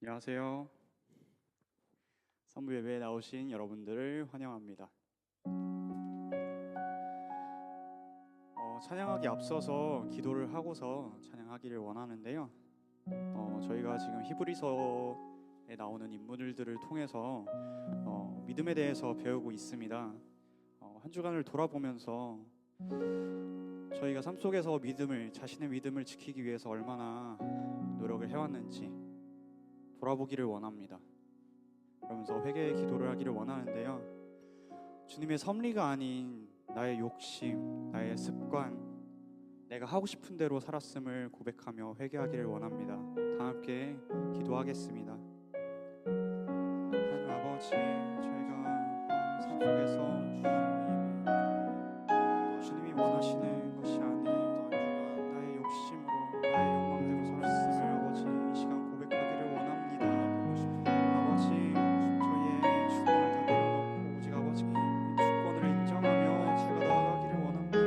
안녕하세요. 선부 예배에 나오신 여러분들을 환영합니다. 찬양하기 앞서서 기도를 하고서 찬양하기를 원하는데요. 저희가 지금 히브리서에 나오는 인물들을 통해서 믿음에 대해서 배우고 있습니다. 한 주간을 돌아보면서 저희가 삶 속에서 자신의 믿음을 지키기 위해서 얼마나 노력을 해왔는지 돌아보기를 원합니다. 그러면서 회개의 기도를 하기를 원하는데요. 주님의 섭리가 아닌 나의 욕심, 나의 습관, 내가 하고 싶은 대로 살았음을 고백하며 회개하기를 원합니다. 다 함께 기도하겠습니다. 하나님 아버지, 저희가 삶 속에서 주님이 원하시는 것이 아닌 나의 욕심으로, 나의 욕망대로 살았음을 아버지 이 시간 고백하기를 원합니다. 아버지, 저희의 주권을 다 내려놓고 오직 아버지 주권을 인정하며 제가 나아가기를 원합니다.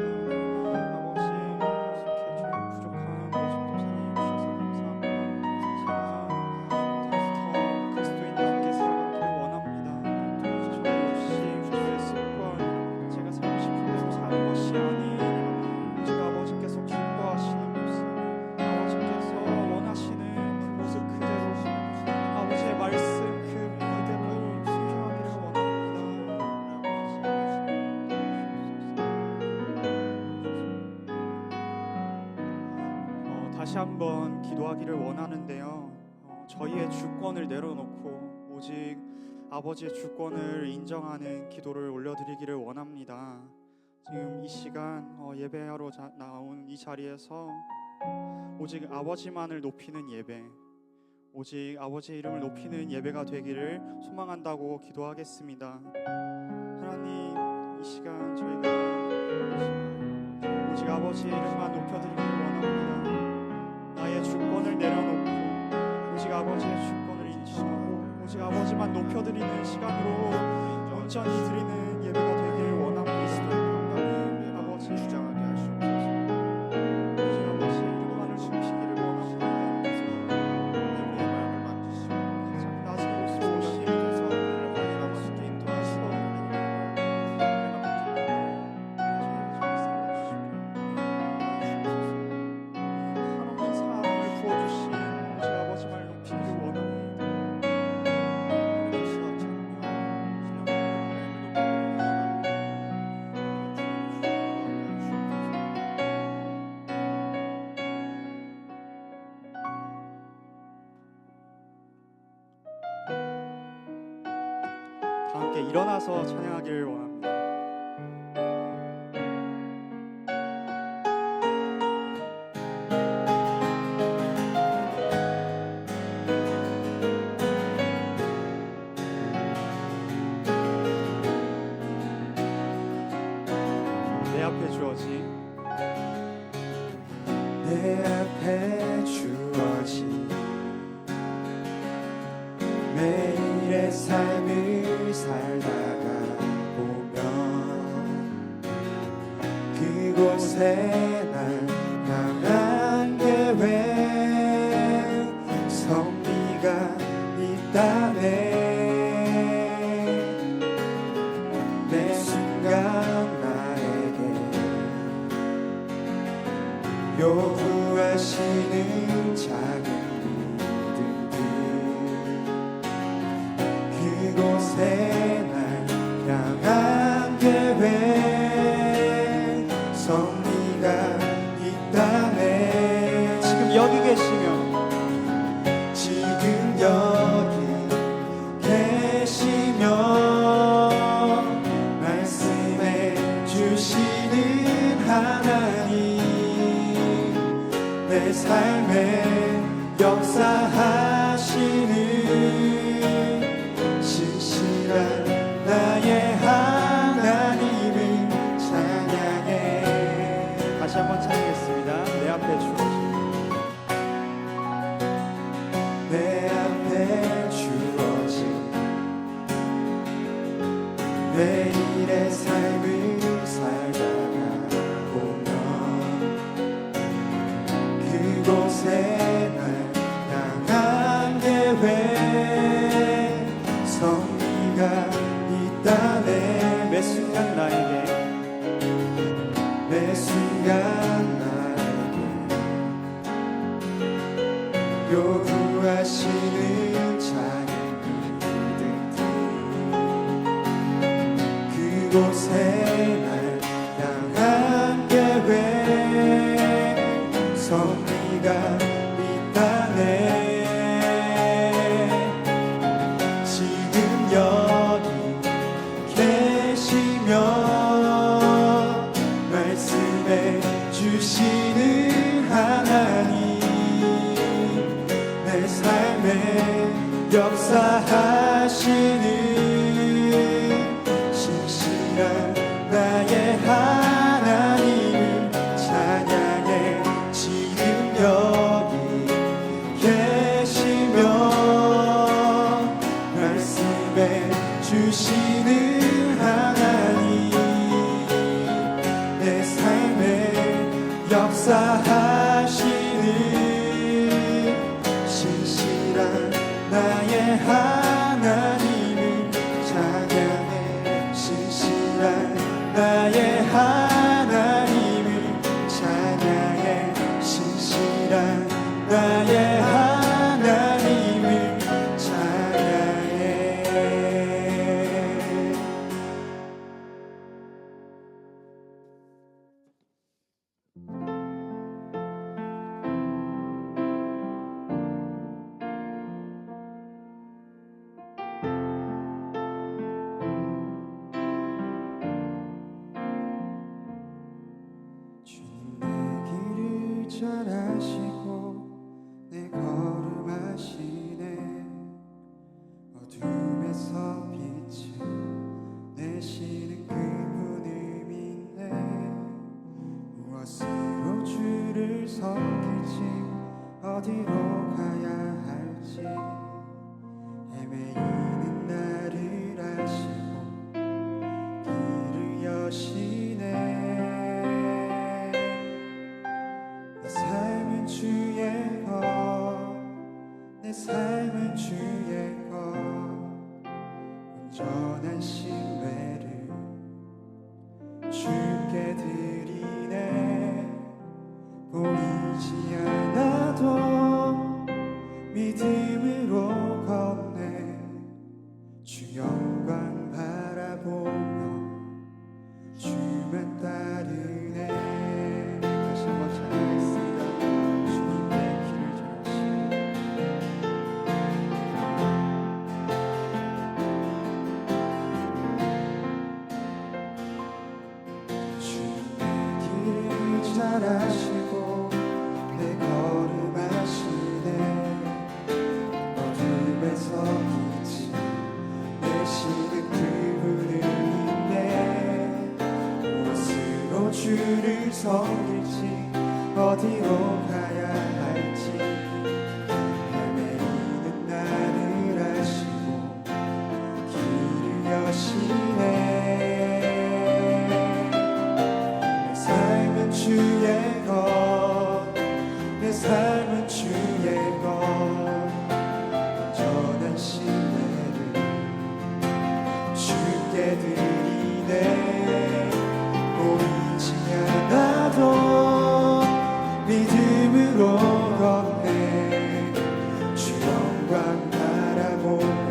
아버지, 이렇게 저희 부족한 모습도 사랑해 주셔서 감사합니다. 제가 더 그리스도인답게 살아가기를 원합니다. 저의 욕심, 저의 습관, 제가 살고 싶은 대로 사는 것이 아닌 오직 아버지께서 기뻐하시는 모습, 아버지께서 원하시는 그 모습 그대로, 아버지의 말씀 그대로 순종하기를 원합니다. 다시 한번 기도하기를 원하는데요. 저희의 주권을 내려놓고 오직 아버지의 주권을 인정하는 기도를 올려드리기를 원합니다. 지금 이 시간 예배하러 나온 이 자리에서 오직 아버지만을 높이는 예배, 오직 아버지의 이름을 높이는 예배가 되기를 소망한다고 기도하겠습니다. 하나님, 이 시간 저희가 오직 아버지의 이름만 높여드리기를 원합니다. 나의 주권을 내려놓고 오직 아버지의 주권을 인정하고 오직 아버지만 높여드리는 시간으로 온전히 드리는 예배가 되기를 원합니다. 아버지 주장하게 하시옵소서. 오직 아버지의 이름만을 높이기를 원합니다. 우리의 마음을 만지시고 가장 낮은 곳으로 오신 그래서 우리를 하나님 아버지께 인도하시고 하나님의 사랑을 부어주신 오직 아버지만 높이기를 원합니다. 다 함께 일어나서 찬양하기를 원합니다. 내 앞에 주어진 매일의 삶을 살다가 보면 그곳에 날 향한 계획 섭리가 있다네. 매 순간 나에게 요구하시는 작은 그곳에 날 향한 계획 섭리가 있다네. 지금 여기 계시며 말씀해 주시는 하나님, 내 삶에 역사하시는 신실한 나의 하나님을 찬양해. 다시 한번 찬양했습니다. 내 앞에 주어진 매일의 삶을 살다가 보면 그곳에 날 향한 계획 나에게 요구하시는 작은 일들이 그곳에 날 향한 계획 섭리가 있다네. 지금 여기 계시며 말씀해 주시는 하나님, 내 삶에 역사하시는 신실한 나의 하나님을 찬양해. 지금 여기 계시며 말씀해 주시는 하나님, 내 삶에 역사하시는 신실한 나의 하나님을 찬양해. 신실한 나의 하나님을 찬양해. 신실한 나의 하나님을 찬양해. 주님 내 길을 잘 아시고 내 걸음 아시네. 어둠에서 빛을 내시는 그분을 믿네. 무엇으로 주를 섬길지 어디로 가야 할지 헤매이는 나를 아시고 길을 여시네. 내 삶은 주의 것, 내 삶은 주의 것, 온전한 신뢰를 주께 드리네. 보이지 않아도 믿음으로 걷네. 주 영광 바라보며 주만 따르네. 다시 한번 찬양하겠습니다. 주님의 길을 잘 아시네. 주님의 길을 잘 아시고 내 걸음 아시네. 어둠에서 빛을 내시는 그분을 믿네. 무엇으로 주를 섬길지 어디로 가야 할지 헤매이는 나를 아시고 길을 여시네. 내 삶은 주의 것, 내 삶은 주의 것, 온전한 신뢰를 주께 드리네. 보이지 않아도 믿음으로 걷네. 주 영광 바라보며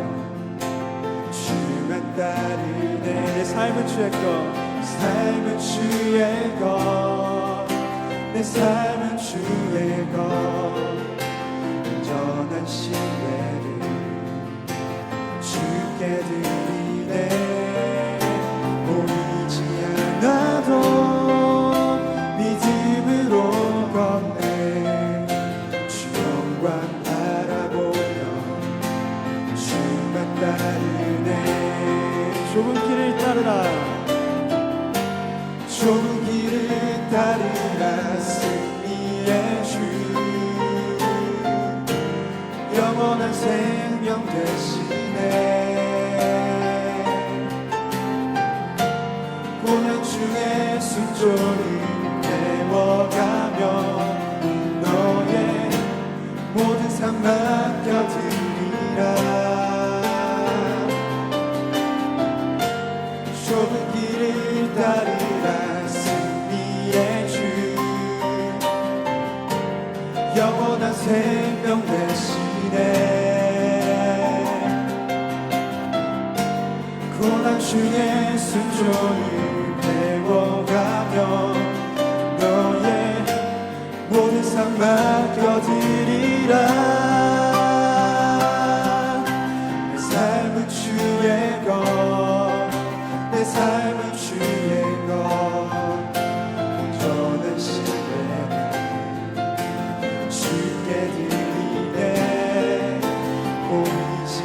주만 따르네. 내 삶은 주의 것, 삶은 주의 것, 내 삶은 주의 것, 온전한 신뢰를 주께 드리네. 보이지 않아도 믿음으로 걷네. 주 영광 바라보며 주만 따르네. 좁은 길을 따르라, 좁은 길을 따르라. 승리의 주 영원한 생명 되시네. 고난 중에 순종을 배워가며 너의 모든 삶 맡겨드리라. 좁은 길을 따르라. 승리의 주 영원한 생명 되시네. 고난 중에 순종을 배워가며 너의 모든 삶 맡겨드리라. 내 삶은 주의 것, 내 삶은 주의 것. 온전한 신뢰를 주께 드리네. 보이지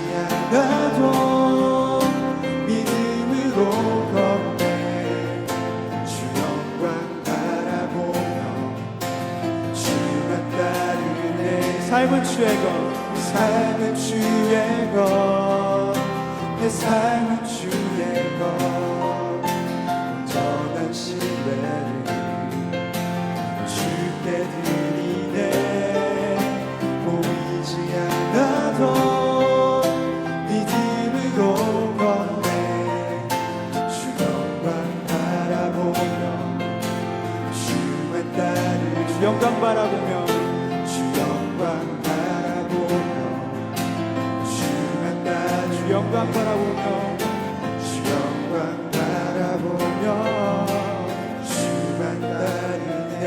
않아도 믿음으로 걷네. 주 영광 바라보며 주만 따르네. 삶은 주의 것, 삶은 주의 것, 내 삶은 주의 것. 온전한 신뢰를 주께 드리네. 보이지 않아도 믿음으로 걷네. 주 영광 바라보며 주만 따르네. 주 영광 바라보며 주 영광 바라보며 주만 따르네. 주 영광 바라보며 주 영광 바라보며 주만 따르네.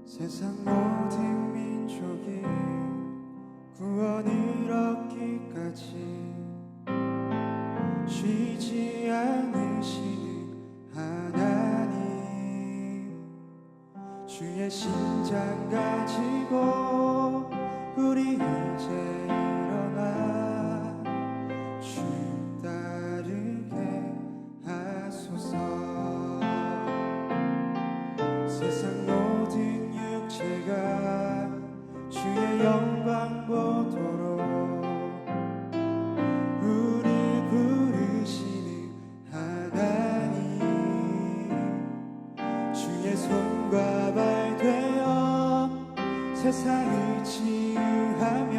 세상 모든 민족이 구원을 얻기까지 쉬지 않으시는 하나님. 주의 심장 가지고 우리 이제 일어나 주 따르게 하소서. 세상 모든 육체가 주의 영광 보도록 우리 부르시는 하나님. 주의 손과 발 되어 세상을 치유하며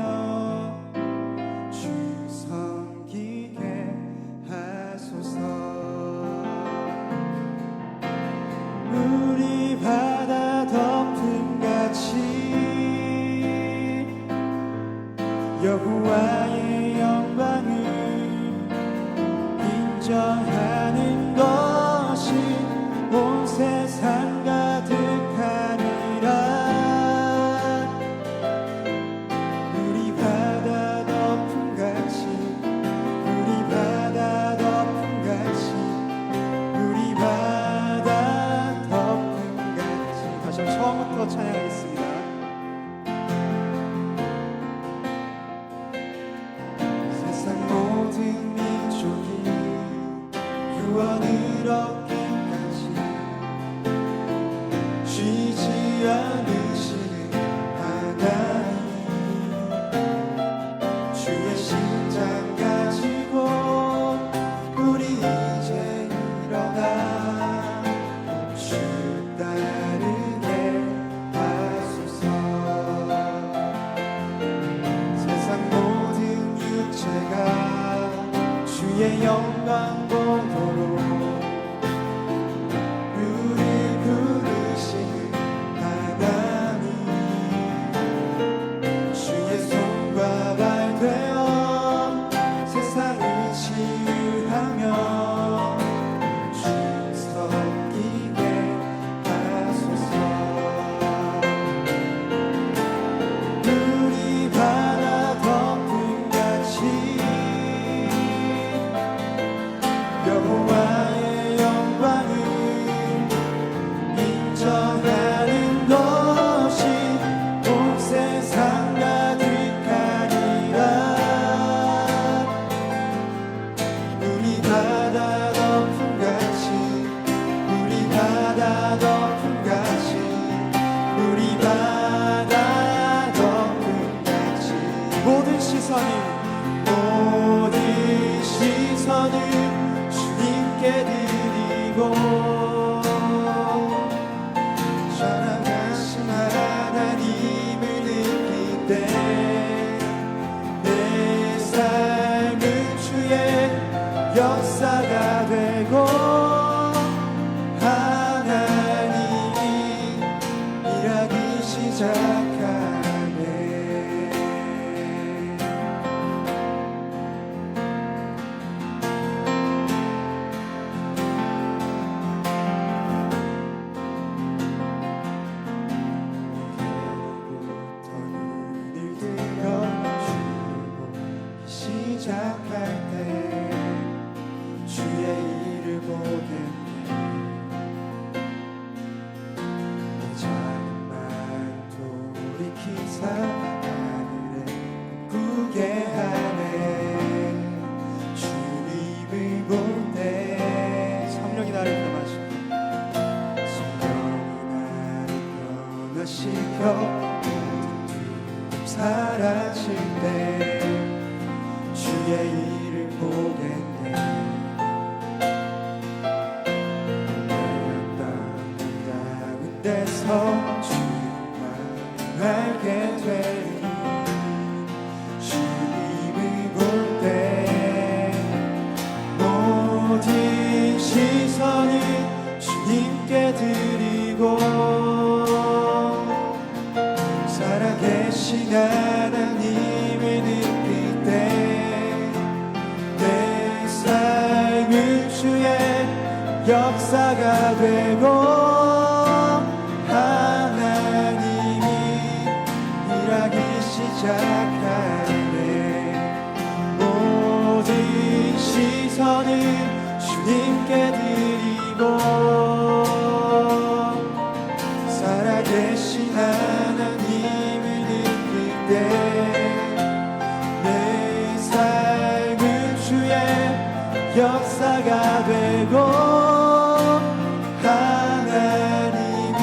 주 섬기게 하소서. 우리 바다 덮음같이 여호와의 영광을 인정하는 것이 온 세상 가득하리라. 우리 바다 덮음같이 우리 바다 덮음같이 우리 바다 덮음같이. 다시 한번 처음부터 찬양하겠습니다. 세상 모든 민족이 구원을 얻기까지 쉬지 않으시는 하나님. 주의 심장 가지고 우리 이제 일어나 주 따르게 하소서. 세상 모든 육체가 주의 영광 보도록 우리 부르시는 하나님. 주의 손과 발 되어 세상을 치유하며 주 섬기게 하소서. 우리 바다 덮음같이 여호와의 모든 시선을 주님께 드리고 전능하신 하나님을 느낄 때 내 삶은 주의 역사가 되고 하나님이 일하기 시작하네. 부터 눈을 들어주고 시작할 때 주의 일을 보겠네. 내 작은 말 돌이키사 하늘에 꾸게 하네. 주님을 볼 때 성령이 나를 감하시고 성령이 나를 변화시켜 사라질 때 주의 일을 보겠네. 아름다운 데서 주님만 알게 되리. 주님을 볼 때 모든 시선을 주님께 드리고 살아계신 하나님을 느낄 때 내 삶은 주의 역사가 되고 하나님이 일하기 시작하네. 모든 시선을 주님께 드리고 살아계신 하나님을 느낄 때 내 삶은 주의 역사가 되고 하나님이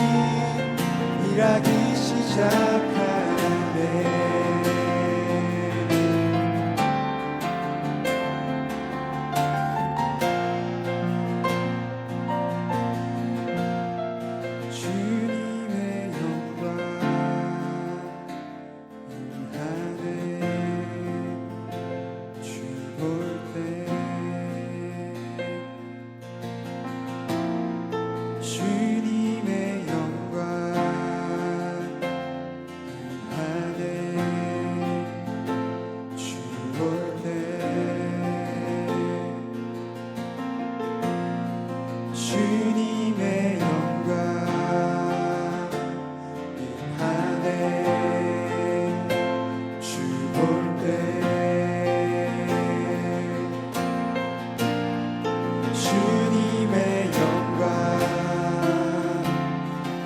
일하기 시작하네. 주님의 영광 임하네. 주 볼 때 주님의 영광 임하네. 주 볼 때 주님의 영광 임하네. 주 볼 때 주님의 영광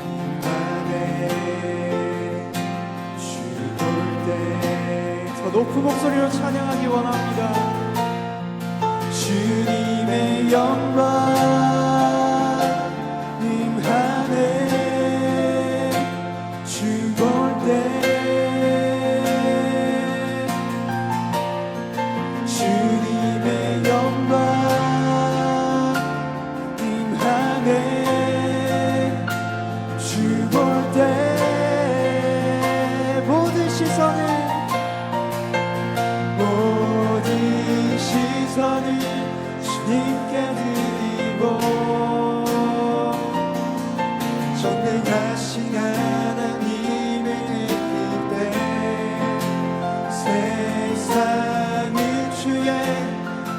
임하네. 주 볼 때 더 높은 목소리로 찬양하기 원합니다. 주님의 영광 임하네. 주 볼 때 주님의 영광 임하네. 주 볼 때 모든 시선을 주님께 드리고 전능하신 하나님을 느낄 때 세상은 주의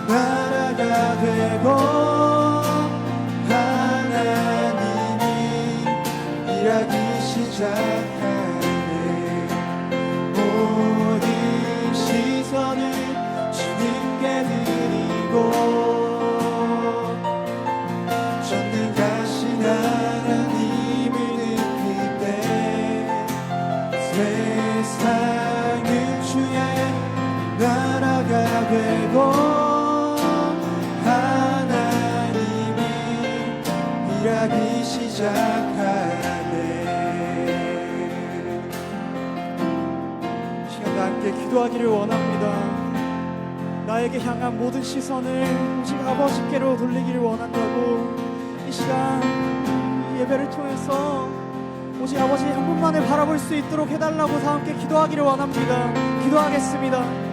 나라가 되고 하나님이 일하기 시작하네. 모든 시선을 주님께 드리고 전능하신 하나님을 느낄 때 세상은 주의 나라가 되고 하나님이 일하기 시작하네. 시간 함께 기도하기를 원합니다. 너에게 향한 모든 시선을 오직 아버지께로 돌리기를 원한다고 이 시간 이 예배를 통해서 오직 아버지 한 분만을 바라볼 수 있도록 해달라고 다 함께 기도하기를 원합니다. 기도하겠습니다.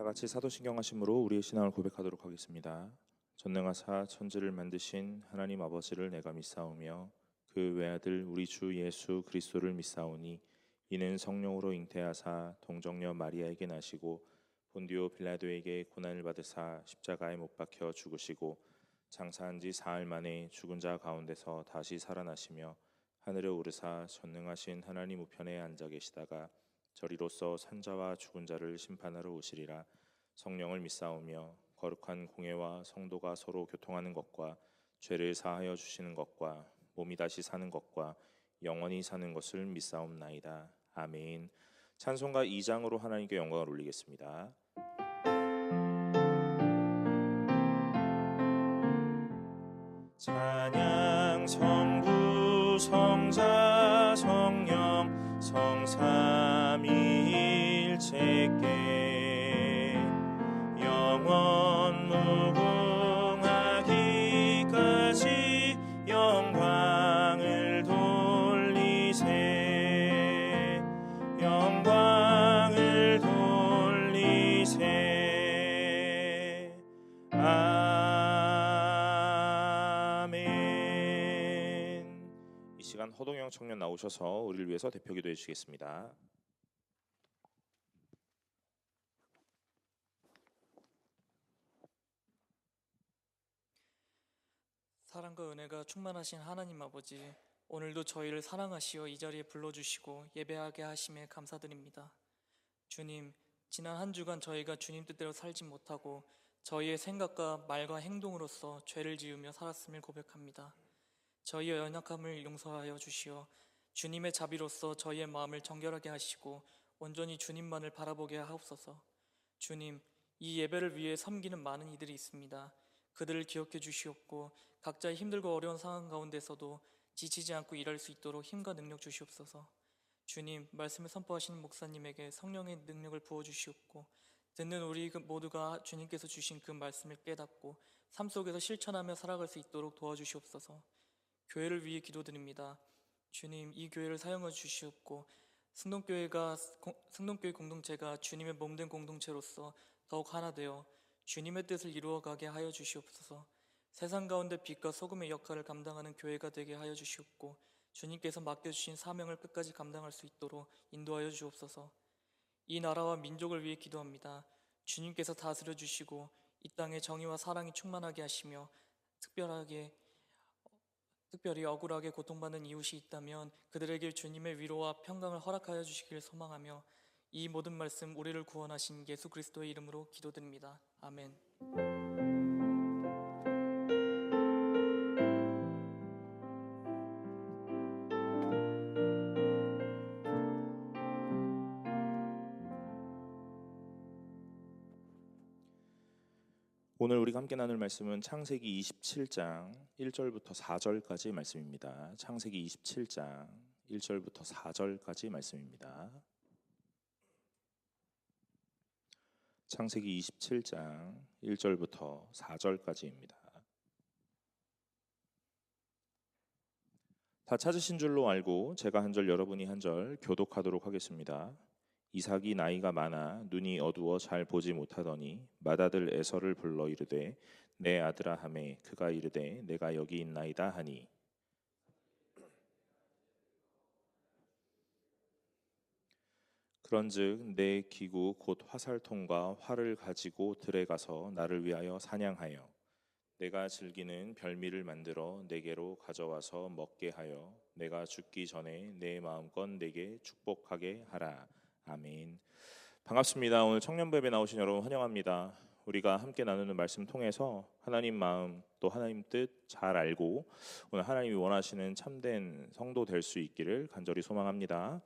다 같이 사도신경 하심으로 우리의 신앙을 고백하도록 하겠습니다. 전능하사 천지를 만드신 하나님 아버지를 내가 믿사오며 그 외아들 우리 주 예수 그리스도를 믿사오니 이는 성령으로 잉태하사 동정녀 마리아에게 나시고 본디오 빌라도에게 고난을 받으사 십자가에 못 박혀 죽으시고 장사한 지 사흘 만에 죽은 자 가운데서 다시 살아나시며 하늘에 오르사 전능하신 하나님 우편에 앉아 계시다가 저리로서 산자와 죽은 자를 심판하러 오시리라. 성령을 믿사오며 거룩한 공회와 성도가 서로 교통하는 것과 죄를 사하여 주시는 것과 몸이 다시 사는 것과 영원히 사는 것을 믿사옵나이다. 아멘. 찬송가 2장으로 하나님께 영광을 올리겠습니다. 찬양 성부 성자 성령 성삼위일체께 영원 무궁하기까지 영광을 돌리세 영광을 돌리세 아멘. 이 시간 허동영 청년 나오셔서 우리를 위해서 대표 기도해 주시겠습니다. 사랑과 은혜가 충만하신 하나님 아버지, 오늘도 저희를 사랑하시어 이 자리에 불러주시고 예배하게 하심에 감사드립니다. 주님, 지난 한 주간 저희가 주님 뜻대로 살지 못하고 저희의 생각과 말과 행동으로서 죄를 지으며 살았음을 고백합니다. 저희의 연약함을 용서하여 주시어 주님의 자비로서 저희의 마음을 정결하게 하시고 온전히 주님만을 바라보게 하옵소서. 주님, 이 예배를 위해 섬기는 많은 이들이 있습니다. 그들을 기억해 주시옵고 각자의 힘들고 어려운 상황 가운데서도 지치지 않고 일할 수 있도록 힘과 능력 주시옵소서. 주님, 말씀을 선포하시는 목사님에게 성령의 능력을 부어주시옵고 듣는 우리 모두가 주님께서 주신 그 말씀을 깨닫고 삶 속에서 실천하며 살아갈 수 있도록 도와주시옵소서. 교회를 위해 기도드립니다. 주님, 이 교회를 사용해 주시옵고 승동교회 공동체가 주님의 몸된 공동체로서 더욱 하나 되어 주님의 뜻을 이루어가게 하여 주시옵소서. 세상 가운데 빛과 소금의 역할을 감당하는 교회가 되게 하여 주시옵고 주님께서 맡겨주신 사명을 끝까지 감당할 수 있도록 인도하여 주옵소서. 이 나라와 민족을 위해 기도합니다. 주님께서 다스려 주시고 이 땅에 정의와 사랑이 충만하게 하시며 특별히 억울하게 고통받는 이웃이 있다면 그들에게 주님의 위로와 평강을 허락하여 주시기를 소망하며 이 모든 말씀 우리를 구원하신 예수 그리스도의 이름으로 기도드립니다. 아멘. 오늘 우리가 함께 나눌 말씀은 창세기 27장 1절부터 4절까지 말씀입니다. 창세기 27장 1절부터 4절까지 말씀입니다. 창세기 27장 1절부터 4절까지입니다. 다 찾으신 줄로 알고 제가 한 절 여러분이 한 절 교독하도록 하겠습니다. 이삭이 나이가 많아 눈이 어두워 잘 보지 못하더니 맏아들 에서를 불러 이르되 내 아들아 하매 그가 이르되 내가 여기 있나이다 하니 그런즉 내 기구 곧 화살통과 활을 가지고 들에 가서 나를 위하여 사냥하여 내가 즐기는 별미를 만들어 내게로 가져와서 먹게 하여 내가 죽기 전에 내 마음껏 내게 축복하게 하라. 아멘. 반갑습니다. 오늘 청년부 예배 나오신 여러분 환영합니다. 우리가 함께 나누는 말씀 통해서 하나님 마음 또 하나님 뜻 잘 알고 오늘 하나님이 원하시는 참된 성도 될 수 있기를 간절히 소망합니다.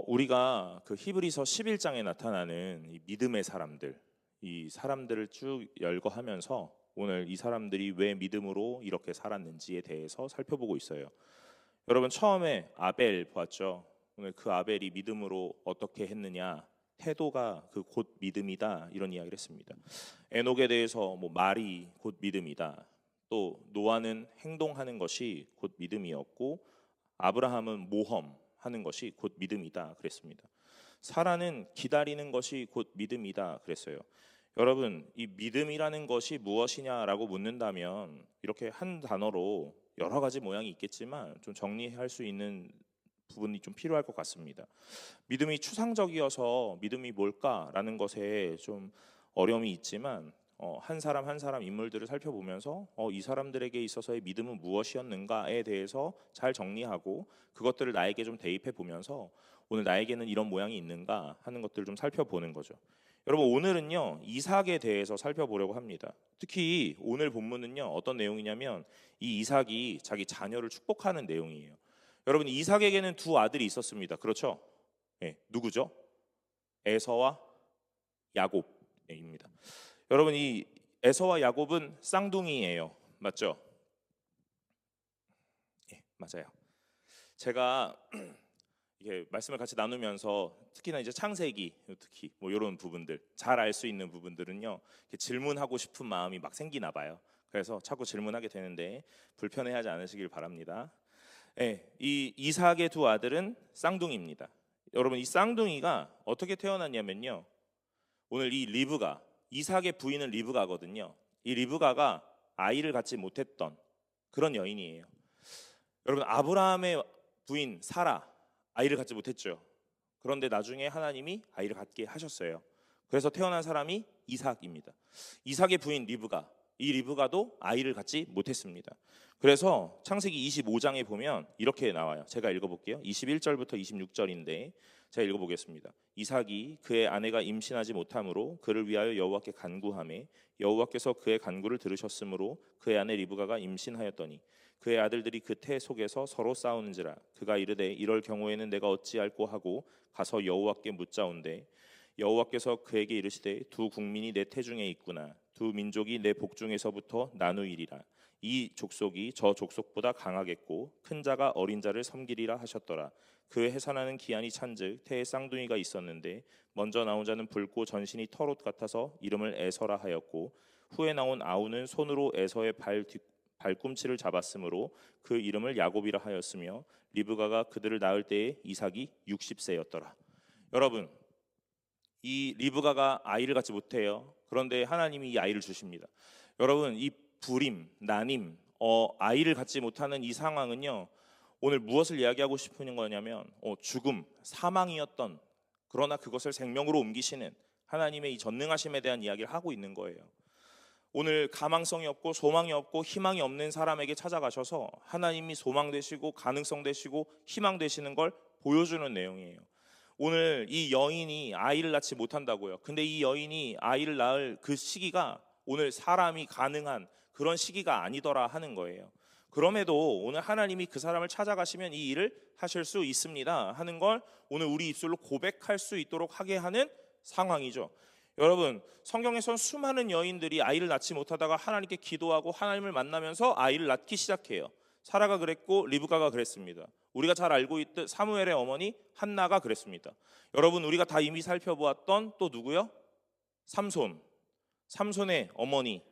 우리가 그 히브리서 11장에 나타나는 이 믿음의 사람들, 이 사람들을 쭉 열거하면서 오늘 이 사람들이 왜 믿음으로 이렇게 살았는지에 대해서 살펴보고 있어요. 여러분 처음에 아벨 보았죠? 오늘 그 아벨이 믿음으로 어떻게 했느냐, 태도가 그 곧 믿음이다 이런 이야기를 했습니다. 에녹에 대해서 말이 곧 믿음이다. 또 노아는 행동하는 것이 곧 믿음이었고 아브라함은 모험하는 것이 곧 믿음이다 그랬습니다. 사라는 기다리는 것이 곧 믿음이다 그랬어요. 여러분 이 믿음이라는 것이 무엇이냐라고 묻는다면 이렇게 한 단어로 여러 가지 모양이 있겠지만 좀 정리할 수 있는 부분이 좀 필요할 것 같습니다. 믿음이 추상적이어서 믿음이 뭘까라는 것에 좀 어려움이 있지만 한 사람 한 사람 인물들을 살펴보면서 이 사람들에게 있어서의 믿음은 무엇이었는가에 대해서 잘 정리하고 그것들을 나에게 좀 대입해 보면서 오늘 나에게는 이런 모양이 있는가 하는 것들을 좀 살펴보는 거죠. 여러분 오늘은요 이삭에 대해서 살펴보려고 합니다. 특히 오늘 본문은요 어떤 내용이냐면 이 이삭이 자기 자녀를 축복하는 내용이에요. 여러분 이삭에게는 두 아들이 있었습니다. 그렇죠? 네, 누구죠? 에서와 야곱입니다. 여러분 이 에서와 야곱은 쌍둥이예요. 맞죠? 네, 맞아요. 제가 이게 말씀을 같이 나누면서 특히나 이제 창세기 특히 이런 부분들 잘 알 수 있는 부분들은요 질문하고 싶은 마음이 막 생기나 봐요. 그래서 자꾸 질문하게 되는데 불편해하지 않으시길 바랍니다. 네, 이 이삭의 두 아들은 쌍둥이입니다. 여러분 이 쌍둥이가 어떻게 태어났냐면요. 오늘 이 리브가 이삭의 부인은 리브가거든요. 이 리브가가 아이를 갖지 못했던 그런 여인이에요. 여러분 아브라함의 부인 사라 아이를 갖지 못했죠. 그런데 나중에 하나님이 아이를 갖게 하셨어요. 그래서 태어난 사람이 이삭입니다. 이삭의 부인 리브가, 이 리브가도 아이를 갖지 못했습니다. 그래서 창세기 25장에 보면 이렇게 나와요. 제가 읽어볼게요. 21절부터 26절인데 제가 읽어보겠습니다. 이삭이 그의 아내가 임신하지 못함으로 그를 위하여 여호와께 간구하매 여호와께서 그의 간구를 들으셨으므로 그의 아내 리브가가 임신하였더니 그의 아들들이 그 태 속에서 서로 싸우는지라 그가 이르되 이럴 경우에는 내가 어찌할꼬 하고 가서 여호와께 묻자온대 여호와께서 그에게 이르시되 두 국민이 내 태중에 있구나 두 민족이 내 복중에서부터 나누이리라 이 족속이 저 족속보다 강하겠고 큰 자가 어린 자를 섬기리라 하셨더라. 그 해산하는 기한이 찬즉 태에 쌍둥이가 있었는데 먼저 나온 자는 붉고 전신이 털옷 같아서 이름을 에서라 하였고 후에 나온 아우는 손으로 에서의 발꿈치를 잡았으므로 그 이름을 야곱이라 하였으며 리브가가 그들을 낳을 때에 이삭이 60세였더라. 여러분 이 리브가가 아이를 갖지 못해요. 그런데 하나님이 이 아이를 주십니다. 여러분 이 불임, 난임, 아이를 갖지 못하는 이 상황은요 오늘 무엇을 이야기하고 싶은 거냐면 죽음, 사망이었던 그러나 그것을 생명으로 옮기시는 하나님의 이 전능하심에 대한 이야기를 하고 있는 거예요. 오늘 가망성이 없고 소망이 없고 희망이 없는 사람에게 찾아가셔서 하나님이 소망 되시고 가능성 되시고 희망 되시는 걸 보여주는 내용이에요. 오늘 이 여인이 아이를 낳지 못한다고요. 근데 이 여인이 아이를 낳을 그 시기가 오늘 사람이 가능한 그런 시기가 아니더라 하는 거예요. 그럼에도 오늘 하나님이 그 사람을 찾아가시면 이 일을 하실 수 있습니다 하는 걸 오늘 우리 입술로 고백할 수 있도록 하게 하는 상황이죠. 여러분, 성경에선 수많은 여인들이 아이를 낳지 못하다가 하나님께 기도하고 하나님을 만나면서 아이를 낳기 시작해요. 사라가 그랬고 리브가가 그랬습니다. 우리가 잘 알고 있듯 사무엘의 어머니 한나가 그랬습니다. 여러분, 우리가 다 이미 살펴보았던 또 누구요? 삼손의 어머니,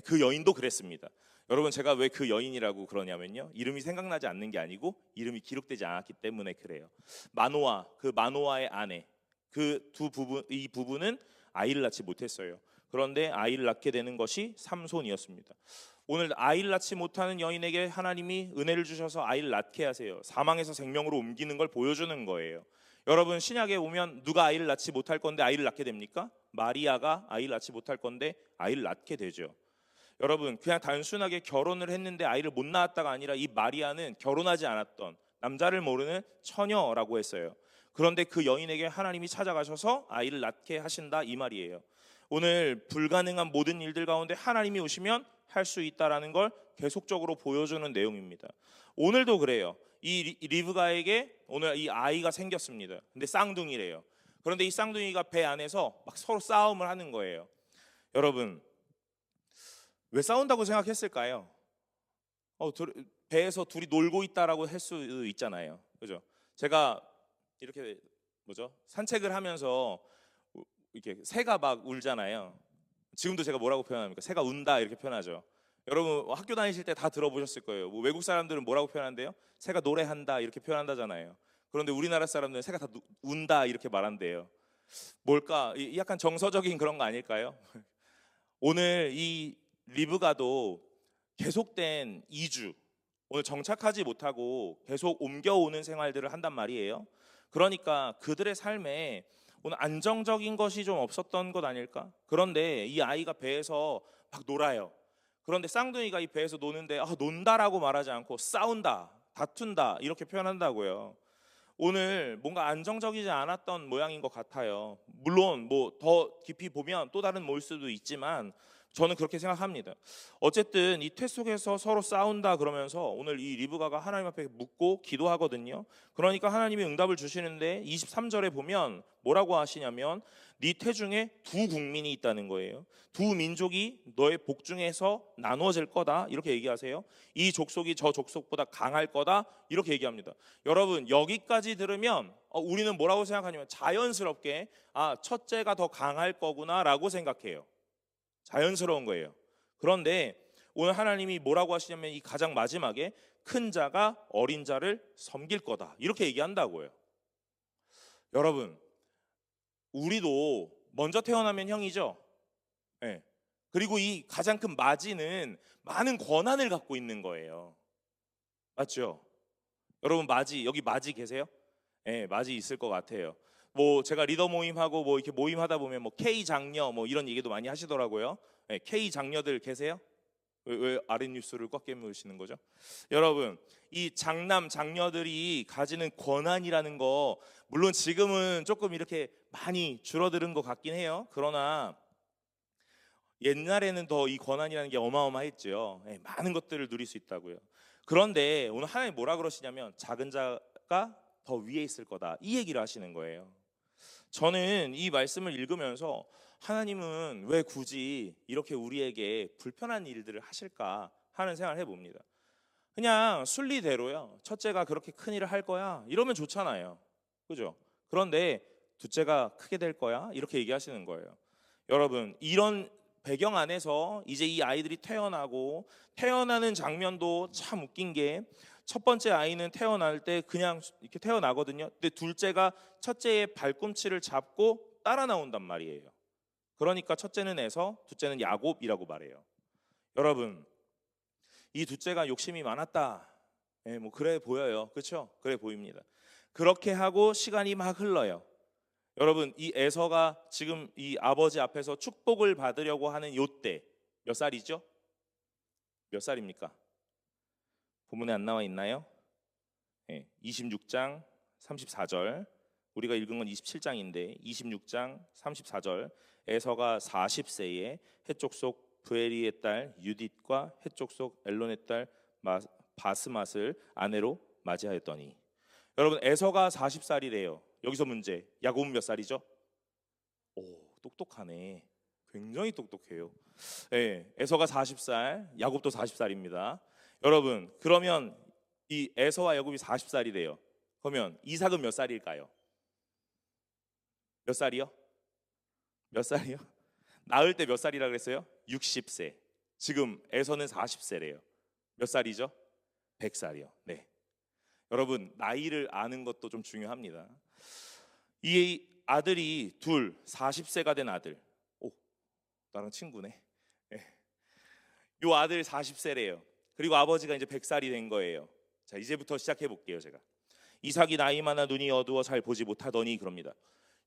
그 여인도 그랬습니다. 여러분, 제가 왜 그 여인이라고 그러냐면요, 이름이 생각나지 않는 게 아니고 이름이 기록되지 않았기 때문에 그래요. 마노아, 그 마노아의 아내, 그 두 부분, 이 부부는 아이를 낳지 못했어요. 그런데 아이를 낳게 되는 것이 삼손이었습니다. 오늘 아이를 낳지 못하는 여인에게 하나님이 은혜를 주셔서 아이를 낳게 하세요. 사망에서 생명으로 옮기는 걸 보여주는 거예요. 여러분, 신약에 오면 누가 아이를 낳지 못할 건데 아이를 낳게 됩니까? 마리아가 아이를 낳지 못할 건데 아이를 낳게 되죠. 여러분, 그냥 단순하게 결혼을 했는데 아이를 못 낳았다가 아니라 이 마리아는 결혼하지 않았던 남자를 모르는 처녀라고 했어요. 그런데 그 여인에게 하나님이 찾아가셔서 아이를 낳게 하신다 이 말이에요. 오늘 불가능한 모든 일들 가운데 하나님이 오시면 할 수 있다라는 걸 계속적으로 보여주는 내용입니다. 오늘도 그래요. 이 리브가에게 오늘 이 아이가 생겼습니다. 근데 쌍둥이래요. 그런데 이 쌍둥이가 배 안에서 막 서로 싸움을 하는 거예요. 여러분, 왜 싸운다고 생각했을까요? 배에서 둘이 놀고 있다라고 할 수 있잖아요. 그죠? 제가 이렇게 산책을 하면서 이렇게 새가 막 울잖아요. 지금도 제가 뭐라고 표현합니까? 새가 운다 이렇게 표현하죠. 여러분, 학교 다니실 때 다 들어보셨을 거예요. 뭐 외국 사람들은 뭐라고 표현한대요? 새가 노래한다 이렇게 표현한다잖아요. 그런데 우리나라 사람들은 새가 다 운다 이렇게 말한대요. 뭘까? 약간 정서적인 그런 거 아닐까요? 오늘 이 리브가도 계속된 이주, 오늘 정착하지 못하고 계속 옮겨오는 생활들을 한단 말이에요. 그러니까 그들의 삶에 오늘 안정적인 것이 좀 없었던 것 아닐까? 그런데 이 아이가 배에서 막 놀아요. 그런데 쌍둥이가 이 배에서 노는데 논다라고 말하지 않고 싸운다, 다툰다 이렇게 표현한다고요. 오늘 뭔가 안정적이지 않았던 모양인 것 같아요. 물론 뭐 더 깊이 보면 또 다른 모일 수도 있지만 저는 그렇게 생각합니다. 어쨌든 이 태 속에서 서로 싸운다 그러면서 오늘 이 리브가가 하나님 앞에 묻고 기도하거든요. 그러니까 하나님이 응답을 주시는데 23절에 보면 뭐라고 하시냐면 네 태중에 두 국민이 있다는 거예요. 두 민족이 너의 복중에서 나누어질 거다 이렇게 얘기하세요. 이 족속이 저 족속보다 강할 거다 이렇게 얘기합니다. 여러분, 여기까지 들으면 우리는 뭐라고 생각하냐면 자연스럽게 첫째가 더 강할 거구나 라고 생각해요. 자연스러운 거예요. 그런데 오늘 하나님이 뭐라고 하시냐면 이 가장 마지막에 큰 자가 어린 자를 섬길 거다 이렇게 얘기한다고요. 여러분, 우리도 먼저 태어나면 형이죠. 네. 그리고 이 가장 큰 마지는 많은 권한을 갖고 있는 거예요. 맞죠? 여러분, 여기 마지 계세요? 네, 마지 있을 것 같아요. 뭐 제가 리더 모임하고 뭐 이렇게 모임하다 보면 뭐 K 장녀 뭐 이런 얘기도 많이 하시더라고요. 네, K 장녀들 계세요? 왜 아랫뉴스를 꽉 깨무시는 거죠? 여러분, 이 장남 장녀들이 가지는 권한이라는 거 물론 지금은 조금 이렇게 많이 줄어드는 것 같긴 해요. 그러나 옛날에는 더 이 권한이라는 게 어마어마했죠. 네, 많은 것들을 누릴 수 있다고요. 그런데 오늘 하나님 뭐라 그러시냐면 작은 자가 더 위에 있을 거다 이 얘기를 하시는 거예요. 저는 이 말씀을 읽으면서 하나님은 왜 굳이 이렇게 우리에게 불편한 일들을 하실까 하는 생각을 해봅니다. 그냥 순리대로요. 첫째가 그렇게 큰 일을 할 거야 이러면 좋잖아요. 그죠? 그런데 둘째가 크게 될 거야 이렇게 얘기하시는 거예요. 여러분, 이런 배경 안에서 이제 이 아이들이 태어나는 장면도 참 웃긴 게 첫 번째 아이는 태어날 때 그냥 이렇게 태어나거든요. 근데 둘째가 첫째의 발꿈치를 잡고 따라 나온단 말이에요. 그러니까 첫째는 에서, 둘째는 야곱이라고 말해요. 여러분, 이 둘째가 욕심이 많았다. 뭐 그래 보여요. 그렇죠? 그래 보입니다. 그렇게 하고 시간이 막 흘러요. 여러분, 이 에서가 지금 이 아버지 앞에서 축복을 받으려고 하는 요때 몇 살이죠? 몇 살입니까? 본문에 안 나와 있나요? 26장 34절. 우리가 읽은 건 27장인데 26장 34절. 에서가 40세에 해쪽 속 브에리의 딸 유딧과 해쪽 속 엘론의 딸 바스맛을 아내로 맞이하였더니. 여러분, 에서가 40살이래요. 여기서 문제. 야곱은 몇 살이죠? 오, 똑똑하네. 굉장히 똑똑해요. 에서가 40살, 야곱도 40살입니다. 여러분, 그러면 이 에서와 야곱이 40살이래요. 그러면 이삭은 몇 살일까요? 몇 살이요? 몇 살이요? 낳을 때 몇 살이라 그랬어요? 60세. 지금 에서는 40세래요. 몇 살이죠? 100살이요. 네. 여러분, 나이를 아는 것도 좀 중요합니다. 이 아들이 둘 40세가 된 아들. 오, 나랑 친구네. 요 아들 40세래요. 그리고 아버지가 이제 100살이 된 거예요. 자, 이제부터 시작해 볼게요. 제가 이삭이 나이 많아 눈이 어두워 잘 보지 못하더니 그럽니다.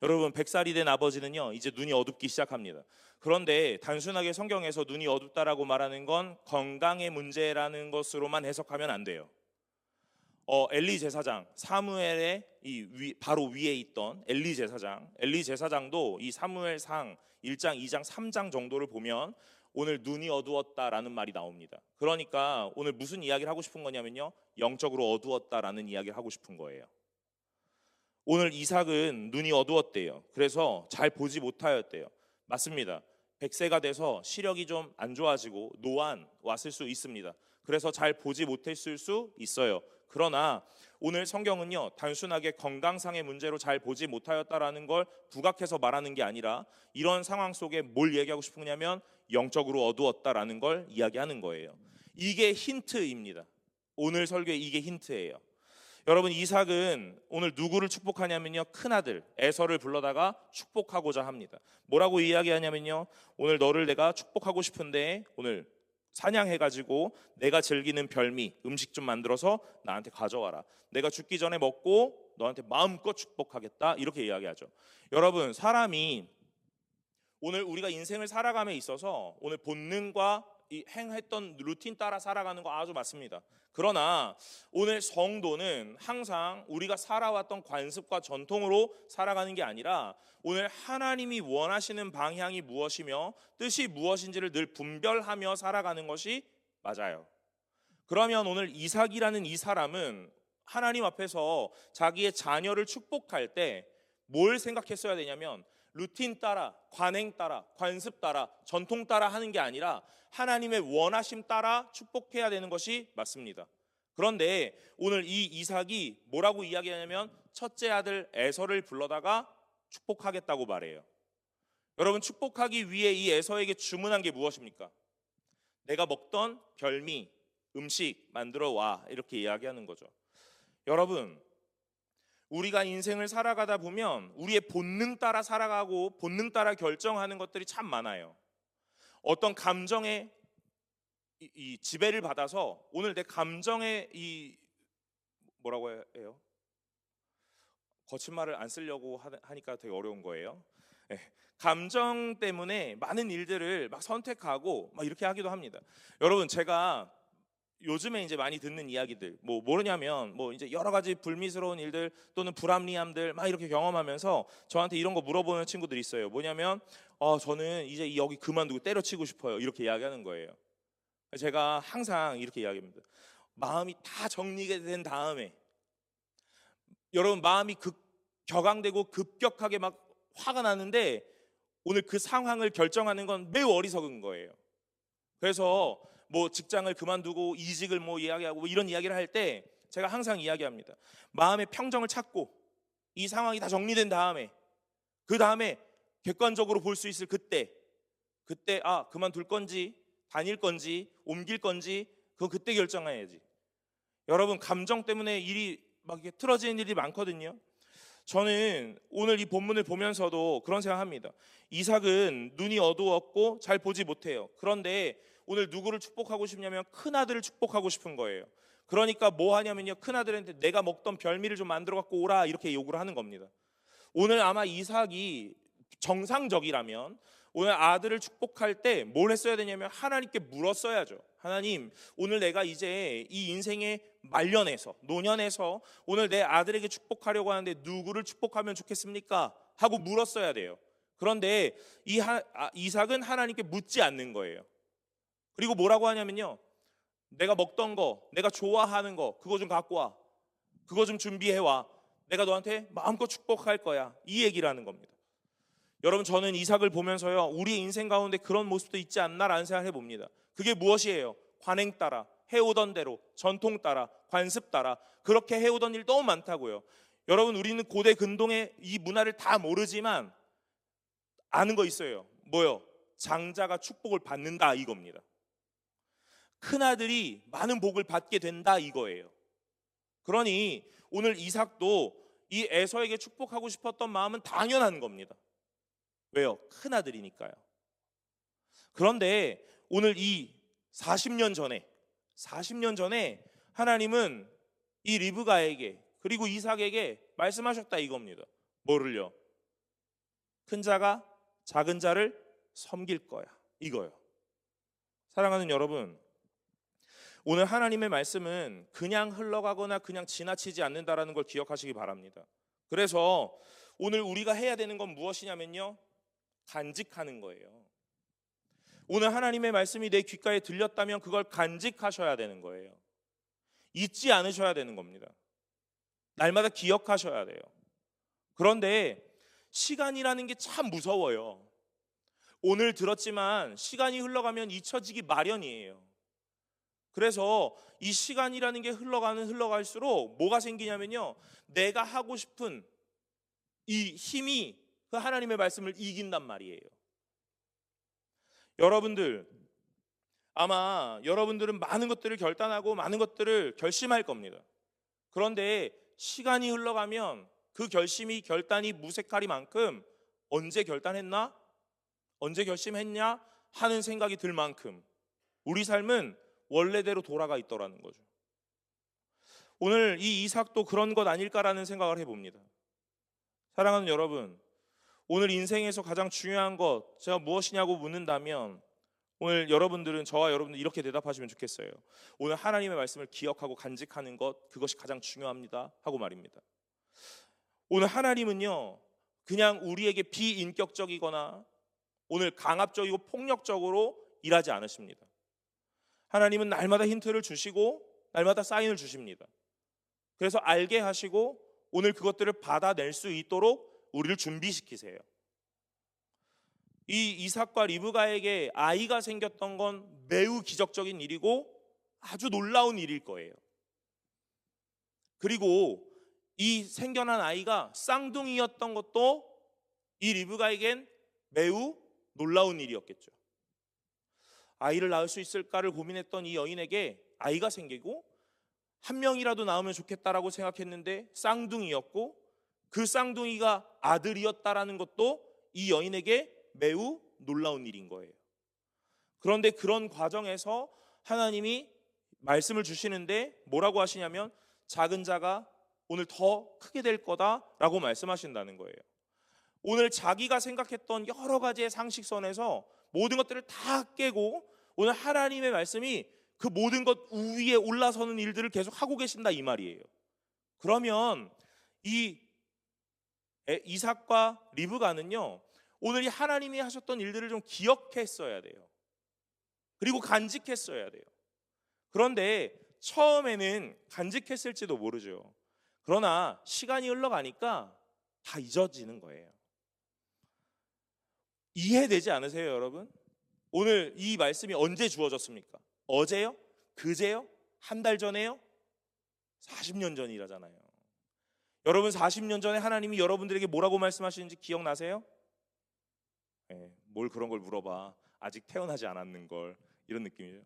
여러분, 100살이 된 아버지는요 이제 눈이 어둡기 시작합니다. 그런데 단순하게 성경에서 눈이 어둡다라고 말하는 건 건강의 문제라는 것으로만 해석하면 안 돼요. 엘리 제사장, 사무엘의 바로 위에 있던 엘리 제사장도 이 사무엘상 1장, 2장, 3장 정도를 보면 오늘 눈이 어두웠다라는 말이 나옵니다. 그러니까 오늘 무슨 이야기를 하고 싶은 거냐면요, 영적으로 어두웠다라는 이야기를 하고 싶은 거예요. 오늘 이삭은 눈이 어두웠대요. 그래서 잘 보지 못하였대요. 맞습니다. 100세가 돼서 시력이 좀 안 좋아지고 노안 왔을 수 있습니다. 그래서 잘 보지 못했을 수 있어요. 그러나 오늘 성경은요 단순하게 건강상의 문제로 잘 보지 못하였다라는 걸 부각해서 말하는 게 아니라 이런 상황 속에 뭘 얘기하고 싶은 거냐면 영적으로 어두웠다라는 걸 이야기하는 거예요. 이게 힌트입니다. 오늘 설교에 이게 힌트예요. 여러분, 이삭은 오늘 누구를 축복하냐면요, 큰아들 에서를 불러다가 축복하고자 합니다. 뭐라고 이야기하냐면요, 오늘 너를 내가 축복하고 싶은데 오늘 사냥해가지고 내가 즐기는 별미 음식 좀 만들어서 나한테 가져와라. 내가 죽기 전에 먹고 너한테 마음껏 축복하겠다, 이렇게 이야기하죠. 여러분, 사람이 오늘 우리가 인생을 살아감에 있어서 오늘 본능과 이 행했던 루틴 따라 살아가는 거 아주 맞습니다. 그러나 오늘 성도는 항상 우리가 살아왔던 관습과 전통으로 살아가는 게 아니라 오늘 하나님이 원하시는 방향이 무엇이며 뜻이 무엇인지를 늘 분별하며 살아가는 것이 맞아요. 그러면 오늘 이삭이라는 이 사람은 하나님 앞에서 자기의 자녀를 축복할 때 뭘 생각했어야 되냐면 루틴 따라, 관행 따라, 관습 따라, 전통 따라 하는 게 아니라 하나님의 원하심 따라 축복해야 되는 것이 맞습니다. 그런데 오늘 이 이삭이 뭐라고 이야기하냐면 첫째 아들 에서를 불러다가 축복하겠다고 말해요. 여러분, 축복하기 위해 이 에서에게 주문한 게 무엇입니까? 내가 먹던 별미 음식 만들어 와, 이렇게 이야기하는 거죠. 여러분, 우리가 인생을 살아가다 보면 우리의 본능 따라 살아가고 본능 따라 결정하는 것들이 참 많아요. 어떤 감정에 이 지배를 받아서 오늘 내 감정에 뭐라고 해요? 거친 말을 안 쓰려고 하니까 되게 어려운 거예요. 감정 때문에 많은 일들을 막 선택하고 막 이렇게 하기도 합니다. 여러분, 제가 요즘에 이제 많이 듣는 이야기들 뭐냐면 이제 여러 가지 불미스러운 일들 또는 불합리함들 막 이렇게 경험하면서 저한테 이런 거 물어보는 친구들이 있어요. 뭐냐면 저는 이제 여기 그만두고 때려치고 싶어요, 이렇게 이야기하는 거예요. 제가 항상 이렇게 이야기합니다. 마음이 다 정리가 된 다음에, 여러분, 마음이 격앙되고 급격하게 막 화가 나는데 오늘 그 상황을 결정하는 건 매우 어리석은 거예요. 그래서 직장을 그만두고 이직을 이야기하고 이런 이야기를 할 때 제가 항상 이야기합니다. 마음의 평정을 찾고 이 상황이 다 정리된 다음에 그 다음에 객관적으로 볼 수 있을 그때 그만둘 건지 다닐 건지 옮길 건지 그건 그때 결정해야지. 여러분, 감정 때문에 일이 막 이렇게 틀어지는 일이 많거든요. 저는 오늘 이 본문을 보면서도 그런 생각합니다. 이삭은 눈이 어두웠고 잘 보지 못해요. 그런데 오늘 누구를 축복하고 싶냐면 큰아들을 축복하고 싶은 거예요. 그러니까 뭐 하냐면요, 큰아들한테 내가 먹던 별미를 좀 만들어 갖고 오라, 이렇게 요구를 하는 겁니다. 오늘 아마 이삭이 정상적이라면 오늘 아들을 축복할 때 뭘 했어야 되냐면 하나님께 물었어야죠. 하나님, 오늘 내가 이제 이 인생의 말년에서 노년에서 오늘 내 아들에게 축복하려고 하는데 누구를 축복하면 좋겠습니까? 하고 물었어야 돼요. 그런데 이삭은 하나님께 묻지 않는 거예요. 그리고 뭐라고 하냐면요, 내가 먹던 거, 내가 좋아하는 거 그거 좀 갖고 와, 그거 좀 준비해 와, 내가 너한테 마음껏 축복할 거야, 이 얘기를 하는 겁니다. 여러분, 저는 이삭을 보면서요, 우리 인생 가운데 그런 모습도 있지 않나라는 생각을 해봅니다. 그게 무엇이에요? 관행 따라, 해오던 대로, 전통 따라, 관습 따라 그렇게 해오던 일 너무 많다고요. 여러분, 우리는 고대 근동의 이 문화를 다 모르지만 아는 거 있어요. 뭐요? 장자가 축복을 받는다, 이겁니다. 큰아들이 많은 복을 받게 된다, 이거예요. 그러니 오늘 이삭도 이 에서에게 축복하고 싶었던 마음은 당연한 겁니다. 왜요? 큰아들이니까요. 그런데 오늘 이 40년 전에 하나님은 이 리브가에게 그리고 이삭에게 말씀하셨다, 이겁니다. 뭐를요? 큰 자가 작은 자를 섬길 거야, 이거요. 사랑하는 여러분, 오늘 하나님의 말씀은 그냥 흘러가거나 그냥 지나치지 않는다라는 걸 기억하시기 바랍니다. 그래서 오늘 우리가 해야 되는 건 무엇이냐면요, 간직하는 거예요. 오늘 하나님의 말씀이 내 귓가에 들렸다면 그걸 간직하셔야 되는 거예요. 잊지 않으셔야 되는 겁니다. 날마다 기억하셔야 돼요. 그런데 시간이라는 게 참 무서워요. 오늘 들었지만 시간이 흘러가면 잊혀지기 마련이에요. 그래서 이 시간이라는 게 흘러갈수록 뭐가 생기냐면요, 내가 하고 싶은 이 힘이 그 하나님의 말씀을 이긴단 말이에요. 여러분들, 아마 여러분들은 많은 것들을 결단하고 많은 것들을 결심할 겁니다. 그런데 시간이 흘러가면 그 결단이 무색하리만큼 언제 결단했나? 언제 결심했냐? 하는 생각이 들 만큼 우리 삶은 원래대로 돌아가 있더라는 거죠. 오늘 이 이삭도 그런 것 아닐까라는 생각을 해봅니다. 사랑하는 여러분, 오늘 인생에서 가장 중요한 것 제가 무엇이냐고 묻는다면 오늘 여러분들은, 저와 여러분들 이렇게 대답하시면 좋겠어요. 오늘 하나님의 말씀을 기억하고 간직하는 것, 그것이 가장 중요합니다 하고 말입니다. 오늘 하나님은요, 그냥 우리에게 비인격적이거나 오늘 강압적이고 폭력적으로 일하지 않으십니다. 하나님은 날마다 힌트를 주시고 날마다 사인을 주십니다. 그래서 알게 하시고 오늘 그것들을 받아낼 수 있도록 우리를 준비시키세요. 이 이삭과 리브가에게 아이가 생겼던 건 매우 기적적인 일이고 아주 놀라운 일일 거예요. 그리고 이 생겨난 아이가 쌍둥이였던 것도 이 리브가에겐 매우 놀라운 일이었겠죠. 아이를 낳을 수 있을까를 고민했던 이 여인에게 아이가 생기고 한 명이라도 낳으면 좋겠다라고 생각했는데 쌍둥이였고 그 쌍둥이가 아들이었다라는 것도 이 여인에게 매우 놀라운 일인 거예요. 그런데 그런 과정에서 하나님이 말씀을 주시는데 뭐라고 하시냐면 작은 자가 오늘 더 크게 될 거다라고 말씀하신다는 거예요. 오늘 자기가 생각했던 여러 가지의 상식선에서 모든 것들을 다 깨고 오늘 하나님의 말씀이 그 모든 것 위에 올라서는 일들을 계속 하고 계신다, 이 말이에요. 그러면 이 이삭과 리브가는요, 오늘 이 하나님이 하셨던 일들을 좀 기억했어야 돼요. 그리고 간직했어야 돼요. 그런데 처음에는 간직했을지도 모르죠. 그러나 시간이 흘러가니까 다 잊어지는 거예요. 이해되지 않으세요, 여러분? 오늘 이 말씀이 언제 주어졌습니까? 어제요? 그제요? 한 달 전에요? 40년 전이라잖아요. 여러분, 40년 전에 하나님이 여러분들에게 뭐라고 말씀하시는지 기억나세요? 뭘 그런 걸 물어봐. 아직 태어나지 않았는 걸. 이런 느낌이죠.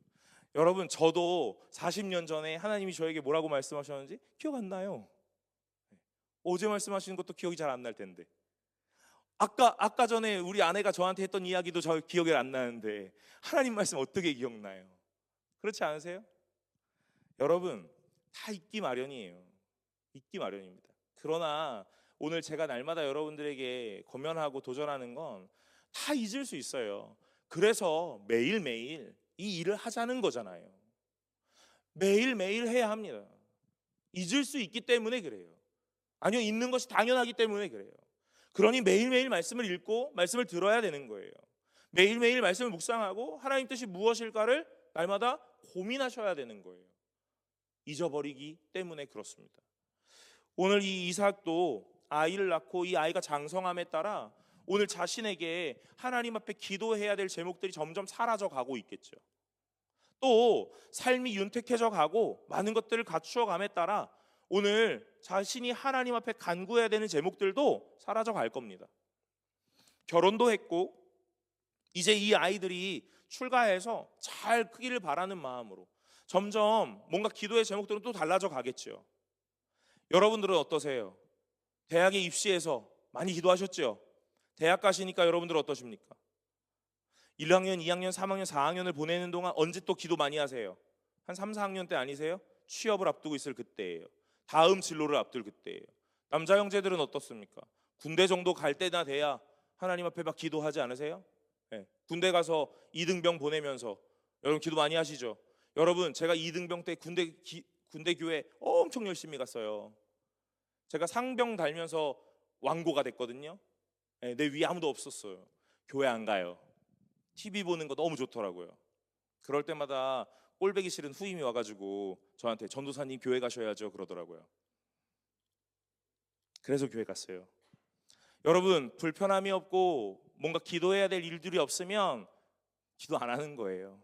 여러분, 저도 40년 전에 하나님이 저에게 뭐라고 말씀하셨는지 기억 안 나요. 어제 말씀하시는 것도 기억이 잘 안 날 텐데, 아까 전에 우리 아내가 저한테 했던 이야기도 저 기억이 안 나는데 하나님 말씀 어떻게 기억나요? 그렇지 않으세요? 여러분, 다 잊기 마련이에요. 잊기 마련입니다. 그러나 오늘 제가 날마다 여러분들에게 권면하고 도전하는 건 다 잊을 수 있어요. 그래서 매일매일 이 일을 하자는 거잖아요. 매일매일 해야 합니다. 잊을 수 있기 때문에 그래요. 아니요, 잊는 것이 당연하기 때문에 그래요. 그러니 매일매일 말씀을 읽고 말씀을 들어야 되는 거예요. 매일매일 말씀을 묵상하고 하나님 뜻이 무엇일까를 날마다 고민하셔야 되는 거예요. 잊어버리기 때문에 그렇습니다. 오늘 이 이삭도 아이를 낳고 이 아이가 장성함에 따라 오늘 자신에게 하나님 앞에 기도해야 될 제목들이 점점 사라져 가고 있겠죠. 또 삶이 윤택해져 가고 많은 것들을 갖추어 감에 따라 오늘 자신이 하나님 앞에 간구해야 되는 제목들도 사라져 갈 겁니다. 결혼도 했고 이제 이 아이들이 출가해서 잘 크기를 바라는 마음으로 점점 뭔가 기도의 제목들은 또 달라져 가겠죠. 여러분들은 어떠세요? 대학에 입시해서 많이 기도하셨죠? 대학 가시니까 여러분들 어떠십니까? 1학년, 2학년, 3학년, 4학년을 보내는 동안 언제 또 기도 많이 하세요? 한 3, 4학년 때 아니세요? 취업을 앞두고 있을 그때예요. 다음 진로를 앞둘 그때예요. 남자 형제들은 어떻습니까? 군대 정도 갈 때나 돼야 하나님 앞에 막 기도하지 않으세요? 네. 군대 가서 이등병 보내면서 여러분 기도 많이 하시죠? 여러분 제가 이등병 때 군대 교회 엄청 열심히 갔어요. 제가 상병 달면서 왕고가 됐거든요. 네, 내 위에 아무도 없었어요. 교회 안 가요. TV 보는 거 너무 좋더라고요. 그럴 때마다 꼴배기 싫은 후임이 와가지고 저한테 전도사님 교회 가셔야죠 그러더라고요. 그래서 교회 갔어요. 여러분 불편함이 없고 뭔가 기도해야 될 일들이 없으면 기도 안 하는 거예요.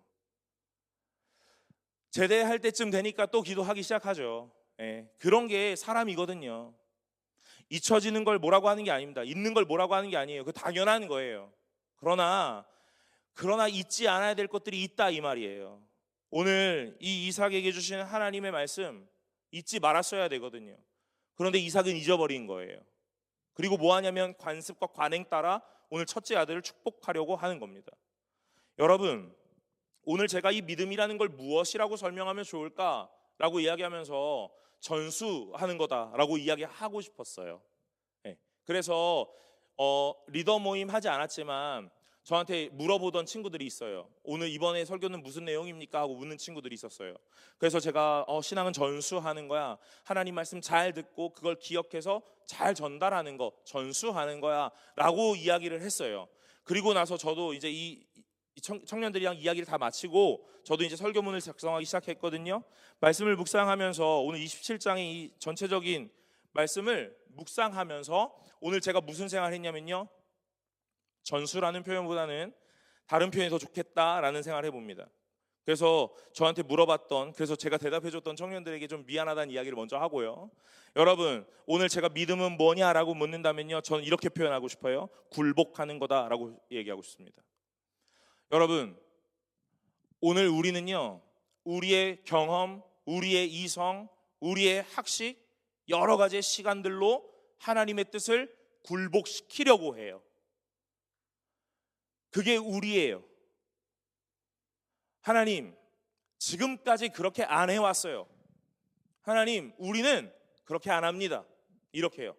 제대할 때쯤 되니까 또 기도하기 시작하죠. 그런 게 사람이거든요. 잊혀지는 걸 뭐라고 하는 게 아닙니다. 잊는 걸 뭐라고 하는 게 아니에요. 그 당연한 거예요. 그러나 잊지 않아야 될 것들이 있다 이 말이에요. 오늘 이 이삭에게 주신 하나님의 말씀 잊지 말았어야 되거든요. 그런데 이삭은 잊어버린 거예요. 그리고 뭐 하냐면 관습과 관행 따라 오늘 첫째 아들을 축복하려고 하는 겁니다. 여러분 오늘 제가 이 믿음이라는 걸 무엇이라고 설명하면 좋을까라고 이야기하면서 전수하는 거다라고 이야기하고 싶었어요. 그래서 리더 모임 하지 않았지만 저한테 물어보던 친구들이 있어요. 오늘 이번에 설교는 무슨 내용입니까? 하고 묻는 친구들이 있었어요. 그래서 제가 신앙은 전수하는 거야. 하나님 말씀 잘 듣고 그걸 기억해서 잘 전달하는 거, 전수하는 거야 라고 이야기를 했어요. 그리고 나서 저도 이제 이 청년들이랑 이야기를 다 마치고 저도 이제 설교문을 작성하기 시작했거든요. 말씀을 묵상하면서 오늘 27장의 이 전체적인 말씀을 묵상하면서 오늘 제가 무슨 생각을 했냐면요, 전수라는 표현보다는 다른 표현이 더 좋겠다라는 생각을 해봅니다. 그래서 저한테 물어봤던, 그래서 제가 대답해줬던 청년들에게 좀 미안하다는 이야기를 먼저 하고요. 여러분 오늘 제가 믿음은 뭐냐라고 묻는다면요, 저는 이렇게 표현하고 싶어요. 굴복하는 거다라고 얘기하고 싶습니다. 여러분 오늘 우리는요, 우리의 경험, 우리의 이성, 우리의 학식, 여러 가지의 시간들로 하나님의 뜻을 굴복시키려고 해요. 그게 우리예요. 하나님 지금까지 그렇게 안 해왔어요. 하나님 우리는 그렇게 안 합니다. 이렇게 해요.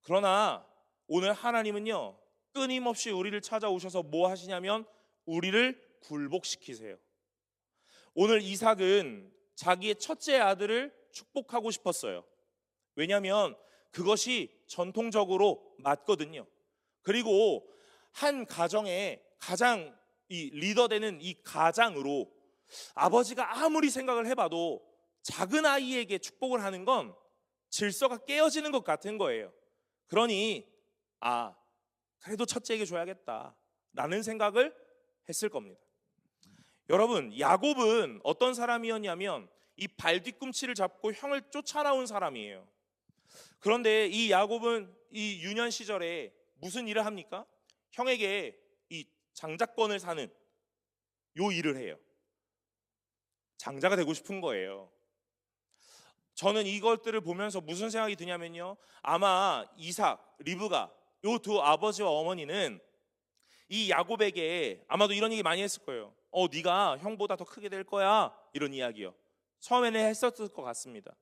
그러나 오늘 하나님은요, 끊임없이 우리를 찾아오셔서 뭐 하시냐면 우리를 굴복시키세요. 오늘 이삭은 자기의 첫째 아들을 축복하고 싶었어요. 왜냐하면 그것이 전통적으로 맞거든요. 그리고 한 가정의 가장 이 리더되는 이 가장으로 아버지가 아무리 생각을 해봐도 작은 아이에게 축복을 하는 건 질서가 깨어지는 것 같은 거예요. 그러니 그래도 첫째에게 줘야겠다라는 생각을 했을 겁니다. 여러분 야곱은 어떤 사람이었냐면 이 발뒤꿈치를 잡고 형을 쫓아나온 사람이에요. 그런데 이 야곱은 이 유년 시절에 무슨 일을 합니까? 형에게 이 장자권을 사는 요 일을 해요. 장자가 되고 싶은 거예요. 저는 이것들을 보면서 무슨 생각이 드냐면요, 아마 이삭, 리브가 요 두 아버지와 어머니는 이 야곱에게 아마도 이런 얘기 많이 했을 거예요. 네가 형보다 더 크게 될 거야, 이런 이야기요. 처음에는 했었을 것 같습니다.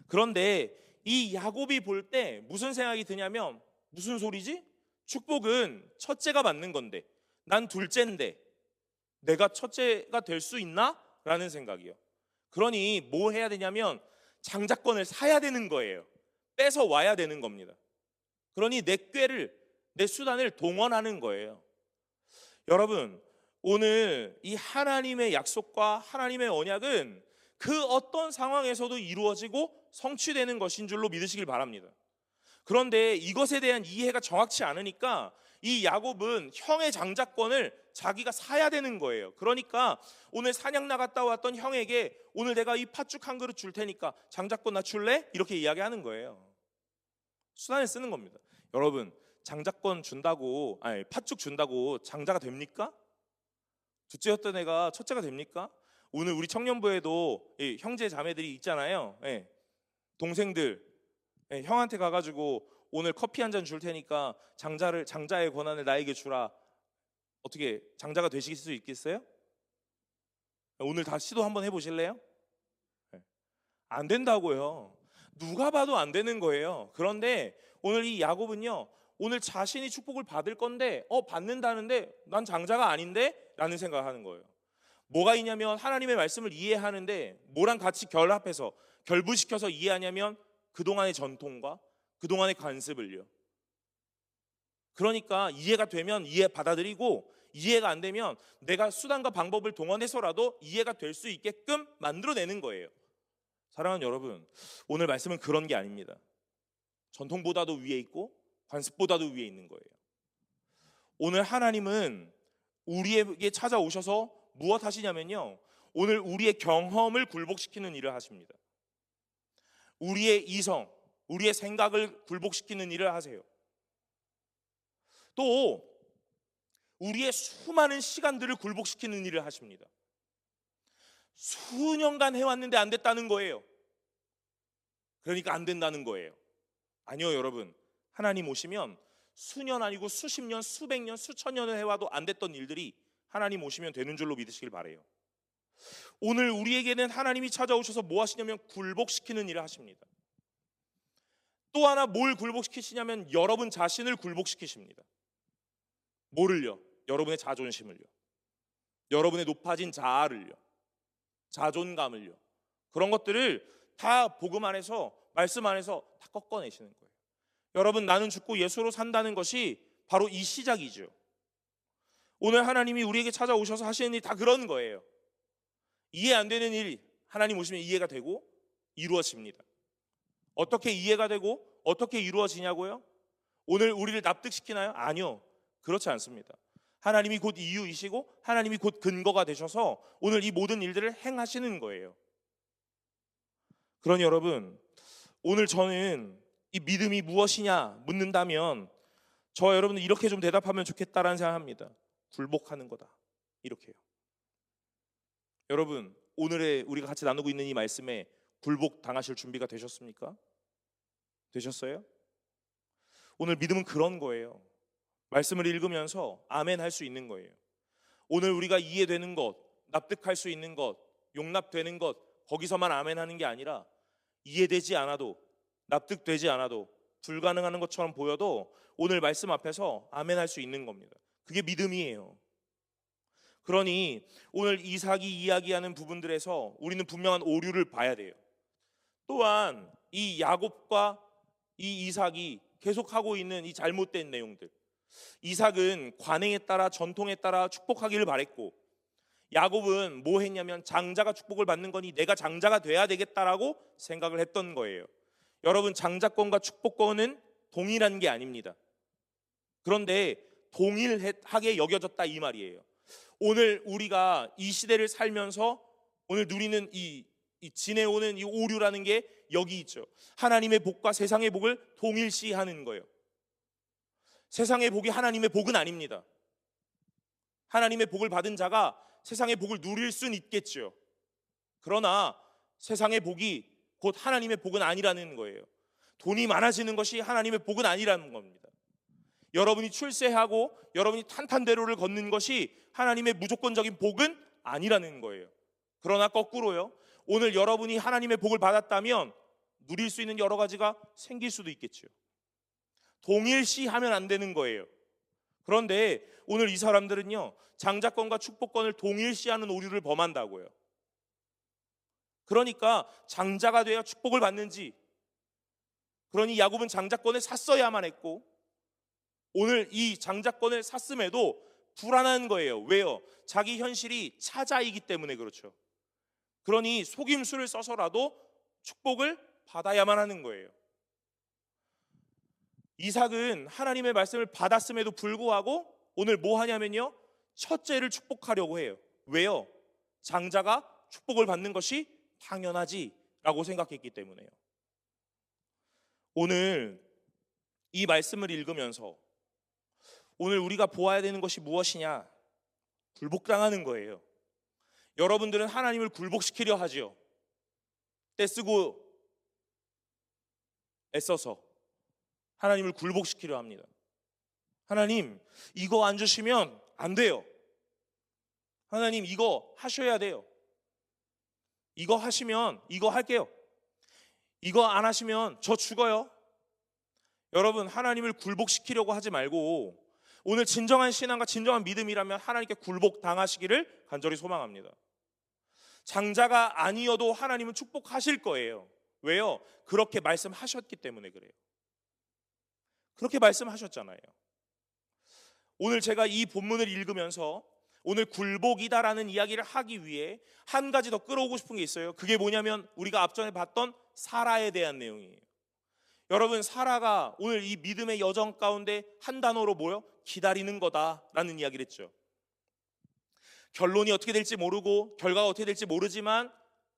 그런데 이 야곱이 볼 때 무슨 생각이 드냐면, 무슨 소리지? 축복은 첫째가 받는 건데 난 둘째인데 내가 첫째가 될 수 있나? 라는 생각이요. 그러니 뭐 해야 되냐면 장자권을 사야 되는 거예요. 뺏어 와야 되는 겁니다. 그러니 내 꾀를, 내 수단을 동원하는 거예요. 여러분, 오늘 이 하나님의 약속과 하나님의 언약은 그 어떤 상황에서도 이루어지고 성취되는 것인 줄로 믿으시길 바랍니다. 그런데 이것에 대한 이해가 정확치 않으니까 이 야곱은 형의 장자권을 자기가 사야 되는 거예요. 그러니까 오늘 사냥 나갔다 왔던 형에게 오늘 내가 이 팥죽 한 그릇 줄 테니까 장자권 나 줄래? 이렇게 이야기하는 거예요. 수단을 쓰는 겁니다. 여러분, 장자권 준다고, 아니 팥죽 준다고 장자가 됩니까? 둘째였던 애가 첫째가 됩니까? 오늘 우리 청년부에도 형제 자매들이 있잖아요. 동생들 형한테 가가지고 오늘 커피 한 잔 줄 테니까 장자의 권한을 나에게 주라. 어떻게 장자가 되실 수 있겠어요? 오늘 다 시도 한번 해보실래요? 안 된다고요. 누가 봐도 안 되는 거예요. 그런데 오늘 이 야곱은요, 오늘 자신이 축복을 받을 건데 받는다는데 난 장자가 아닌데? 라는 생각을 하는 거예요. 뭐가 있냐면 하나님의 말씀을 이해하는데 뭐랑 같이 결부시켜서 이해하냐면 그동안의 전통과 그동안의 관습을요. 그러니까 이해가 되면 이해 받아들이고, 이해가 안 되면 내가 수단과 방법을 동원해서라도 이해가 될 수 있게끔 만들어내는 거예요. 사랑하는 여러분, 오늘 말씀은 그런 게 아닙니다. 전통보다도 위에 있고 관습보다도 위에 있는 거예요. 오늘 하나님은 우리에게 찾아오셔서 무엇 하시냐면요, 오늘 우리의 경험을 굴복시키는 일을 하십니다. 우리의 이성, 우리의 생각을 굴복시키는 일을 하세요. 또 우리의 수많은 시간들을 굴복시키는 일을 하십니다. 수년간 해왔는데 안 됐다는 거예요. 그러니까 안 된다는 거예요. 아니요, 여러분, 하나님 오시면 수년 아니고 수십 년, 수백 년, 수천 년을 해와도 안 됐던 일들이 하나님 오시면 되는 줄로 믿으시길 바라요. 오늘 우리에게는 하나님이 찾아오셔서 뭐 하시냐면 굴복시키는 일을 하십니다. 또 하나 뭘 굴복시키시냐면 여러분 자신을 굴복시키십니다. 뭐를요? 여러분의 자존심을요. 여러분의 높아진 자아를요. 자존감을요. 그런 것들을 다 복음 안에서, 말씀 안에서 다 꺾어내시는 거예요. 여러분, 나는 죽고 예수로 산다는 것이 바로 이 시작이죠. 오늘 하나님이 우리에게 찾아오셔서 하시는 일이 다 그런 거예요. 이해 안 되는 일이 하나님 오시면 이해가 되고 이루어집니다. 어떻게 이해가 되고 어떻게 이루어지냐고요? 오늘 우리를 납득시키나요? 아니요, 그렇지 않습니다. 하나님이 곧 이유이시고 하나님이 곧 근거가 되셔서 오늘 이 모든 일들을 행하시는 거예요. 그러니 여러분, 오늘 저는 이 믿음이 무엇이냐 묻는다면 저 여러분은 이렇게 좀 대답하면 좋겠다라는 생각합니다. 굴복하는 거다, 이렇게요. 여러분, 오늘의 우리가 같이 나누고 있는 이 말씀에 굴복 당하실 준비가 되셨습니까? 되셨어요? 오늘 믿음은 그런 거예요. 말씀을 읽으면서 아멘 할 수 있는 거예요. 오늘 우리가 이해되는 것, 납득할 수 있는 것, 용납되는 것, 거기서만 아멘 하는 게 아니라 이해되지 않아도, 납득되지 않아도, 불가능한 것처럼 보여도 오늘 말씀 앞에서 아멘 할 수 있는 겁니다. 그게 믿음이에요. 그러니 오늘 이삭이 이야기하는 부분들에서 우리는 분명한 오류를 봐야 돼요. 또한 이 야곱과 이 이삭이 계속하고 있는 이 잘못된 내용들, 이삭은 관행에 따라 전통에 따라 축복하기를 바랬고, 야곱은 뭐 했냐면 장자가 축복을 받는 거니 내가 장자가 돼야 되겠다라고 생각을 했던 거예요. 여러분, 장자권과 축복권은 동일한 게 아닙니다. 그런데 동일하게 여겨졌다 이 말이에요. 오늘 우리가 이 시대를 살면서 오늘 누리는 이 지내오는 이 오류라는 게 여기 있죠. 하나님의 복과 세상의 복을 동일시하는 거예요. 세상의 복이 하나님의 복은 아닙니다. 하나님의 복을 받은 자가 세상의 복을 누릴 수는 있겠죠. 그러나 세상의 복이 곧 하나님의 복은 아니라는 거예요. 돈이 많아지는 것이 하나님의 복은 아니라는 겁니다. 여러분이 출세하고 여러분이 탄탄대로를 걷는 것이 하나님의 무조건적인 복은 아니라는 거예요. 그러나 거꾸로요, 오늘 여러분이 하나님의 복을 받았다면 누릴 수 있는 여러 가지가 생길 수도 있겠죠. 동일시하면 안 되는 거예요. 그런데 오늘 이 사람들은요, 장자권과 축복권을 동일시하는 오류를 범한다고요. 그러니까 장자가 되어 축복을 받는지, 그러니 야곱은 장자권을 샀어야만 했고, 오늘 이 장자권을 샀음에도 불안한 거예요. 왜요? 자기 현실이 차자이기 때문에 그렇죠. 그러니 속임수를 써서라도 축복을 받아야만 하는 거예요. 이삭은 하나님의 말씀을 받았음에도 불구하고 오늘 뭐 하냐면요, 첫째를 축복하려고 해요. 왜요? 장자가 축복을 받는 것이 당연하지라고 생각했기 때문에요. 오늘 이 말씀을 읽으면서 오늘 우리가 보아야 되는 것이 무엇이냐? 굴복당하는 거예요. 여러분들은 하나님을 굴복시키려 하지요. 떼쓰고 애써서 하나님을 굴복시키려 합니다. 하나님, 이거 안 주시면 안 돼요. 하나님, 이거 하셔야 돼요. 이거 하시면 이거 할게요. 이거 안 하시면 저 죽어요. 여러분, 하나님을 굴복시키려고 하지 말고 오늘 진정한 신앙과 진정한 믿음이라면 하나님께 굴복당하시기를 간절히 소망합니다. 장자가 아니어도 하나님은 축복하실 거예요. 왜요? 그렇게 말씀하셨기 때문에 그래요. 그렇게 말씀하셨잖아요. 오늘 제가 이 본문을 읽으면서 오늘 굴복이다라는 이야기를 하기 위해 한 가지 더 끌어오고 싶은 게 있어요. 그게 뭐냐면 우리가 앞전에 봤던 사라에 대한 내용이에요. 여러분, 사라가 오늘 이 믿음의 여정 가운데 한 단어로 뭐요? 기다리는 거다라는 이야기를 했죠. 결론이 어떻게 될지 모르고 결과가 어떻게 될지 모르지만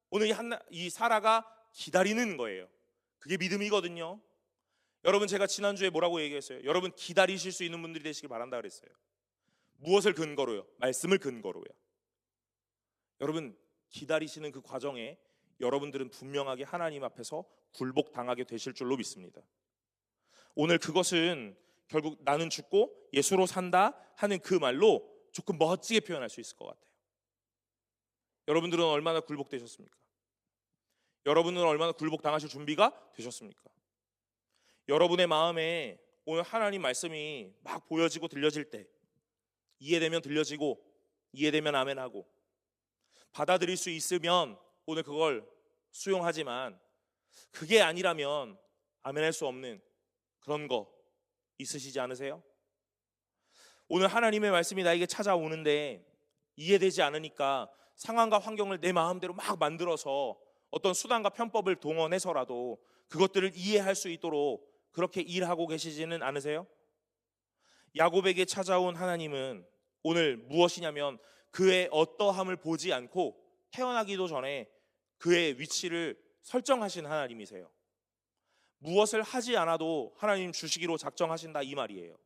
오늘 이 사라가 기다리는 거예요. 그게 믿음이거든요. 여러분, 제가 지난주에 뭐라고 얘기했어요? 여러분, 기다리실 수 있는 분들이 되시길 바란다 그랬어요. 무엇을 근거로요? 말씀을 근거로요. 여러분, 기다리시는 그 과정에 여러분들은 분명하게 하나님 앞에서 굴복당하게 되실 줄로 믿습니다. 오늘 그것은 결국 나는 죽고 예수로 산다 하는 그 말로 조금 멋지게 표현할 수 있을 것 같아요. 여러분들은 얼마나 굴복되셨습니까? 여러분은 얼마나 굴복당하실 준비가 되셨습니까? 여러분의 마음에 오늘 하나님 말씀이 막 보여지고 들려질 때 이해되면 들려지고 이해되면 아멘하고 받아들일 수 있으면 오늘 그걸 수용하지만 그게 아니라면 아멘할 수 없는 그런 거 있으시지 않으세요? 오늘 하나님의 말씀이 나에게 찾아오는데 이해되지 않으니까 상황과 환경을 내 마음대로 막 만들어서 어떤 수단과 편법을 동원해서라도 그것들을 이해할 수 있도록 그렇게 일하고 계시지는 않으세요? 야곱에게 찾아온 하나님은 오늘 무엇이냐면 그의 어떠함을 보지 않고 태어나기도 전에 그의 위치를 설정하신 하나님이세요. 무엇을 하지 않아도 하나님 주시기로 작정하신다 이 말이에요.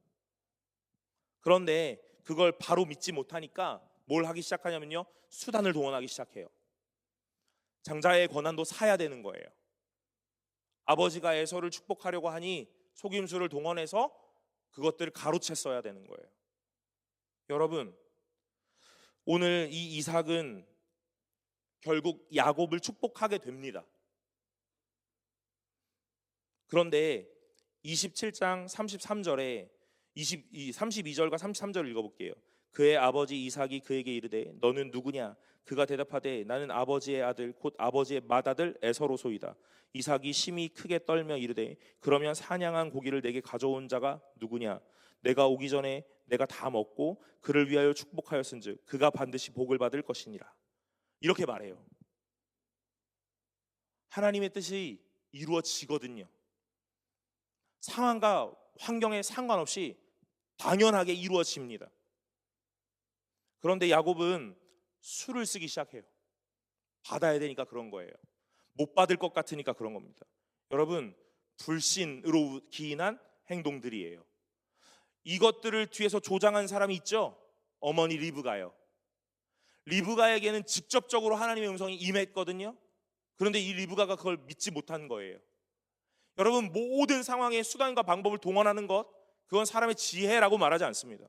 그런데 그걸 바로 믿지 못하니까 뭘 하기 시작하냐면요, 수단을 동원하기 시작해요. 장자의 권한도 사야 되는 거예요. 아버지가 에서를 축복하려고 하니 속임수를 동원해서 그것들을 가로챘어야 되는 거예요. 여러분, 오늘 이 이삭은 결국 야곱을 축복하게 됩니다. 그런데 27장 33절에 32절과 33절을 읽어볼게요. 그의 아버지 이삭이 그에게 이르되 너는 누구냐? 그가 대답하되 나는 아버지의 아들 곧 아버지의 맏아들 에서로소이다. 이삭이 심히 크게 떨며 이르되 그러면 사냥한 고기를 내게 가져온 자가 누구냐? 내가 오기 전에 내가 다 먹고 그를 위하여 축복하였은즉 그가 반드시 복을 받을 것이니라. 이렇게 말해요. 하나님의 뜻이 이루어지거든요. 상황과 환경에 상관없이 당연하게 이루어집니다. 그런데 야곱은 수를 쓰기 시작해요. 받아야 되니까 그런 거예요. 못 받을 것 같으니까 그런 겁니다. 여러분, 불신으로 기인한 행동들이에요. 이것들을 뒤에서 조장한 사람이 있죠. 어머니 리브가요. 리브가에게는 직접적으로 하나님의 음성이 임했거든요. 그런데 이 리브가가 그걸 믿지 못한 거예요. 여러분, 모든 상황에 수단과 방법을 동원하는 것, 그건 사람의 지혜라고 말하지 않습니다.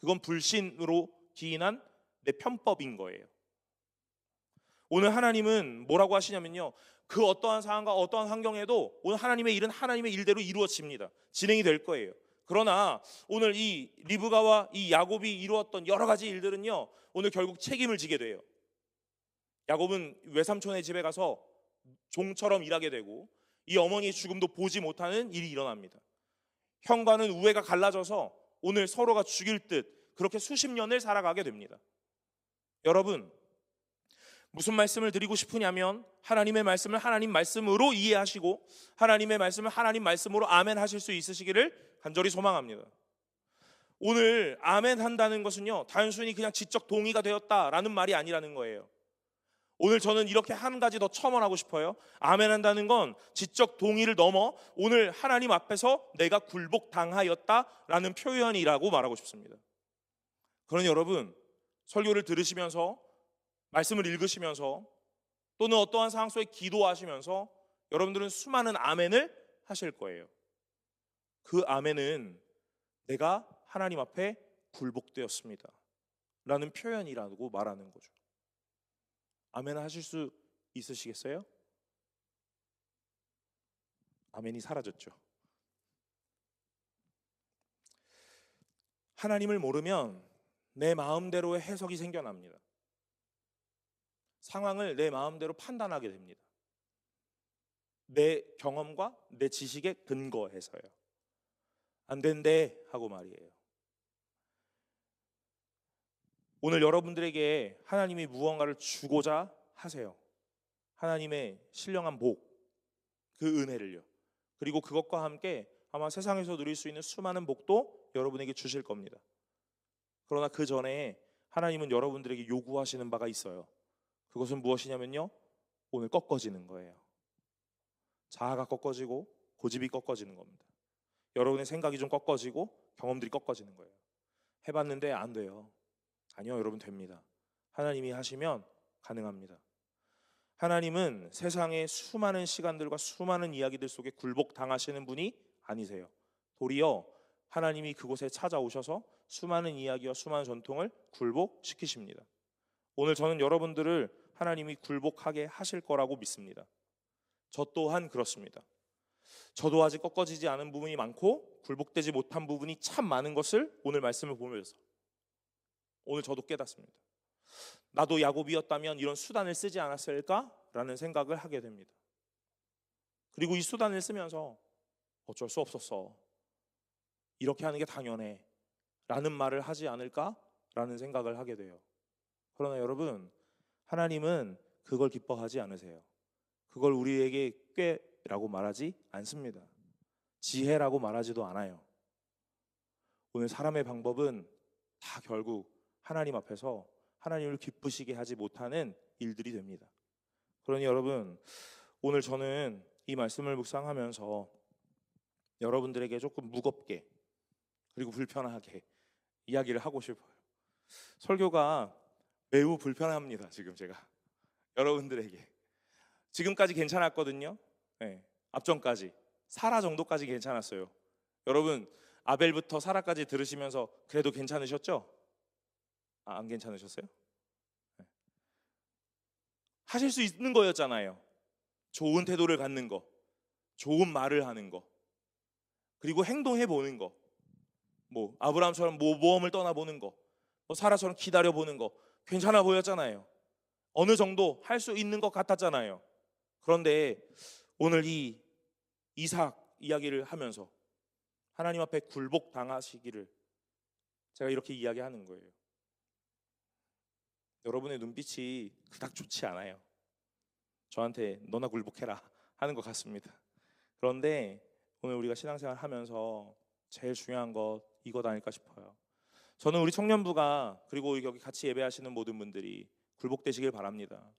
그건 불신으로 기인한 내 편법인 거예요. 오늘 하나님은 뭐라고 하시냐면요, 그 어떠한 상황과 어떠한 환경에도 오늘 하나님의 일은 하나님의 일대로 이루어집니다. 진행이 될 거예요. 그러나 오늘 이 리브가와 이 야곱이 이루었던 여러 가지 일들은요, 오늘 결국 책임을 지게 돼요. 야곱은 외삼촌의 집에 가서 종처럼 일하게 되고 이 어머니의 죽음도 보지 못하는 일이 일어납니다. 형과는 우애가 갈라져서 오늘 서로가 죽일 듯 그렇게 수십 년을 살아가게 됩니다. 여러분, 무슨 말씀을 드리고 싶으냐면 하나님의 말씀을 하나님 말씀으로 이해하시고 하나님의 말씀을 하나님 말씀으로 아멘 하실 수 있으시기를 간절히 소망합니다. 오늘 아멘 한다는 것은요, 단순히 그냥 지적 동의가 되었다라는 말이 아니라는 거예요. 오늘 저는 이렇게 한 가지 더 첨언하고 싶어요. 아멘 한다는 건 지적 동의를 넘어 오늘 하나님 앞에서 내가 굴복당하였다라는 표현이라고 말하고 싶습니다. 그러니 여러분, 설교를 들으시면서 말씀을 읽으시면서 또는 어떠한 상황 속에 기도하시면서 여러분들은 수많은 아멘을 하실 거예요. 그 아멘은 내가 하나님 앞에 굴복되었습니다 라는 표현이라고 말하는 거죠. 아멘 하실 수 있으시겠어요? 아멘이 사라졌죠. 하나님을 모르면 내 마음대로의 해석이 생겨납니다. 상황을 내 마음대로 판단하게 됩니다. 내 경험과 내 지식에 근거해서요. 안 된대 하고 말이에요. 오늘 여러분들에게 하나님이 무언가를 주고자 하세요. 하나님의 신령한 복, 그 은혜를요. 그리고 그것과 함께 아마 세상에서 누릴 수 있는 수많은 복도 여러분에게 주실 겁니다. 그러나 그 전에 하나님은 여러분들에게 요구하시는 바가 있어요. 그것은 무엇이냐면요, 오늘 꺾어지는 거예요. 자아가 꺾어지고 고집이 꺾어지는 겁니다. 여러분의 생각이 좀 꺾어지고 경험들이 꺾어지는 거예요. 해봤는데 안 돼요. 아니요, 여러분 됩니다. 하나님이 하시면 가능합니다. 하나님은 세상의 수많은 시간들과 수많은 이야기들 속에 굴복당하시는 분이 아니세요. 도리어 하나님이 그곳에 찾아오셔서 수많은 이야기와 수많은 전통을 굴복시키십니다. 오늘 저는 여러분들을 하나님이 굴복하게 하실 거라고 믿습니다. 저 또한 그렇습니다. 저도 아직 꺾어지지 않은 부분이 많고 굴복되지 못한 부분이 참 많은 것을 오늘 말씀을 보면서 오늘 저도 깨닫습니다. 나도 야곱이었다면 이런 수단을 쓰지 않았을까라는 생각을 하게 됩니다. 그리고 이 수단을 쓰면서 어쩔 수 없었어, 이렇게 하는 게 당연해 라는 말을 하지 않을까라는 생각을 하게 돼요. 그러나 여러분, 하나님은 그걸 기뻐하지 않으세요. 그걸 우리에게 꾀라고 말하지 않습니다. 지혜라고 말하지도 않아요. 오늘 사람의 방법은 다 결국 하나님 앞에서 하나님을 기쁘시게 하지 못하는 일들이 됩니다. 그러니 여러분, 오늘 저는 이 말씀을 묵상하면서 여러분들에게 조금 무겁게 그리고 불편하게 이야기를 하고 싶어요. 설교가 매우 불편합니다. 지금 제가 여러분들에게 지금까지 괜찮았거든요. 네, 앞전까지 사라 정도까지 괜찮았어요. 여러분, 아벨부터 사라까지 들으시면서 그래도 괜찮으셨죠? 안 괜찮으셨어요? 네. 하실 수 있는 거였잖아요. 좋은 태도를 갖는 거, 좋은 말을 하는 거, 그리고 행동해 보는 거, 뭐 아브라함처럼 모험을 떠나보는 거, 뭐 사라처럼 기다려보는 거 괜찮아 보였잖아요. 어느 정도 할 수 있는 것 같았잖아요. 그런데 오늘 이 이삭 이야기를 하면서 하나님 앞에 굴복당하시기를 제가 이렇게 이야기하는 거예요. 여러분의 눈빛이 그닥 좋지 않아요. 저한테 너나 굴복해라 하는 것 같습니다. 그런데 오늘 우리가 신앙생활 하면서 제일 중요한 것 이것 아닐까 싶어요. 저는 우리 청년부가 그리고 여기 같이 예배하시는 모든 분들이 굴복되시길 바랍니다.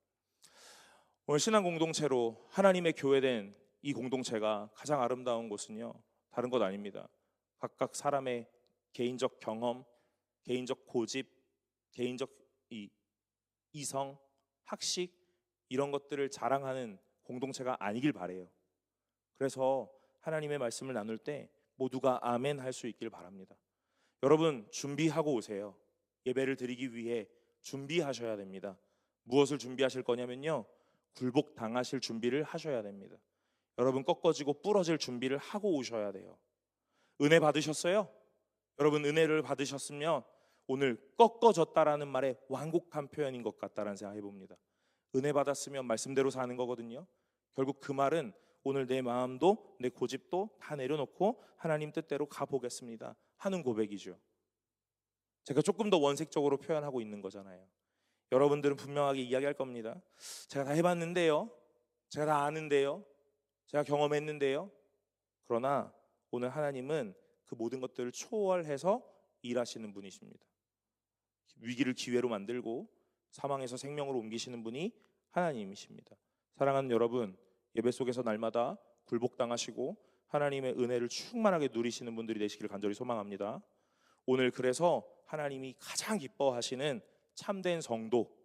오늘 신앙 공동체로 하나님의 교회된 이 공동체가 가장 아름다운 곳은요, 다른 것 아닙니다. 각각 사람의 개인적 경험, 개인적 고집, 개인적 이성, 학식 이런 것들을 자랑하는 공동체가 아니길 바래요. 그래서 하나님의 말씀을 나눌 때 모두가 아멘 할 수 있길 바랍니다. 여러분, 준비하고 오세요. 예배를 드리기 위해 준비하셔야 됩니다. 무엇을 준비하실 거냐면요, 굴복 당하실 준비를 하셔야 됩니다. 여러분 꺾어지고 부러질 준비를 하고 오셔야 돼요. 은혜 받으셨어요? 여러분 은혜를 받으셨으면 오늘 꺾어졌다라는 말에 완곡한 표현인 것 같다라는 생각 해봅니다. 은혜 받았으면 말씀대로 사는 거거든요. 결국 그 말은 오늘 내 마음도 내 고집도 다 내려놓고 하나님 뜻대로 가보겠습니다 하는 고백이죠. 제가 조금 더 원색적으로 표현하고 있는 거잖아요. 여러분들은 분명하게 이야기할 겁니다. 제가 다 해봤는데요, 제가 다 아는데요, 제가 경험했는데요. 그러나 오늘 하나님은 그 모든 것들을 초월해서 일하시는 분이십니다. 위기를 기회로 만들고 사망에서 생명으로 옮기시는 분이 하나님이십니다. 사랑하는 여러분, 예배 속에서 날마다 굴복당하시고 하나님의 은혜를 충만하게 누리시는 분들이 되시기를 간절히 소망합니다. 오늘 그래서 하나님이 가장 기뻐하시는 참된 성도,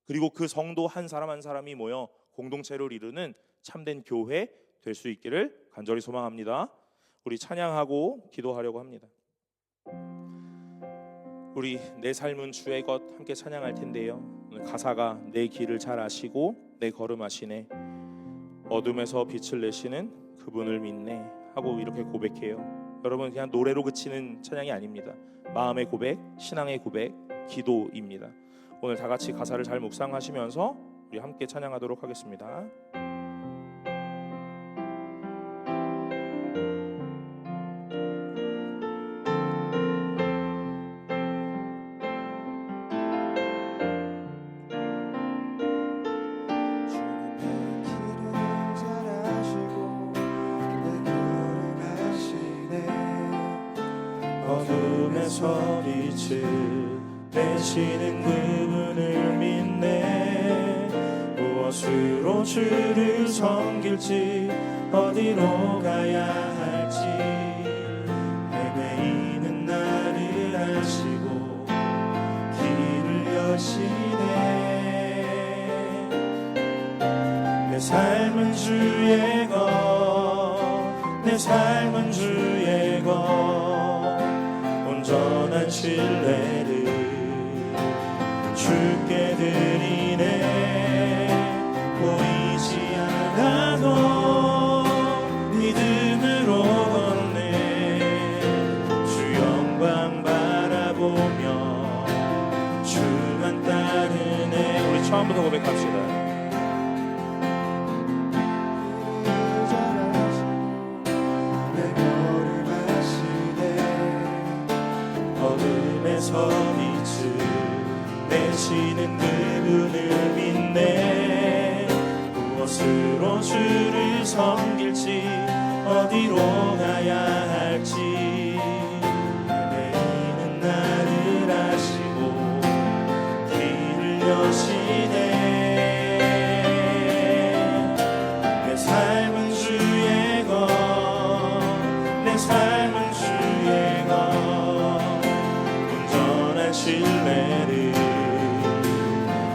그리고 그 성도 한 사람 한 사람이 모여 공동체를 이루는 참된 교회 될 수 있기를 간절히 소망합니다. 우리 찬양하고 기도하려고 합니다. 우리 내 삶은 주의 것 함께 찬양할 텐데요. 오늘 가사가 내 길을 잘 아시고 내 걸음하시네, 어둠에서 빛을 내시는 그분을 믿네 하고 이렇게 고백해요. 여러분 그냥 노래로 그치는 찬양이 아닙니다. 마음의 고백, 신앙의 고백, 기도입니다. 오늘 다 같이 가사를 잘 묵상하시면서 우리 함께 찬양하도록 하겠습니다. 어둠에서 빛을 내시는 그분을 믿네. 무엇으로 주를 섬길지 어디로 가야 할지 헤매이는 나를 아시고 길을 여시네. 내 삶은 주의 것, 내 삶은 주의 것, 온전한 신뢰를 주께 드리네. 보이지 않아도 믿음으로 걷네. 주 영광 바라보며 주만 따르네. 우리 처음부터 고백합시다. 어둠에서 빛을 내시는 그분을 믿네. 무엇으로 주를 섬길지 어디로 가야 할지 헤매이는 나를 아시고 길을 여시네. 내 삶은 주의 것, 내 삶은 주의 것, 신뢰를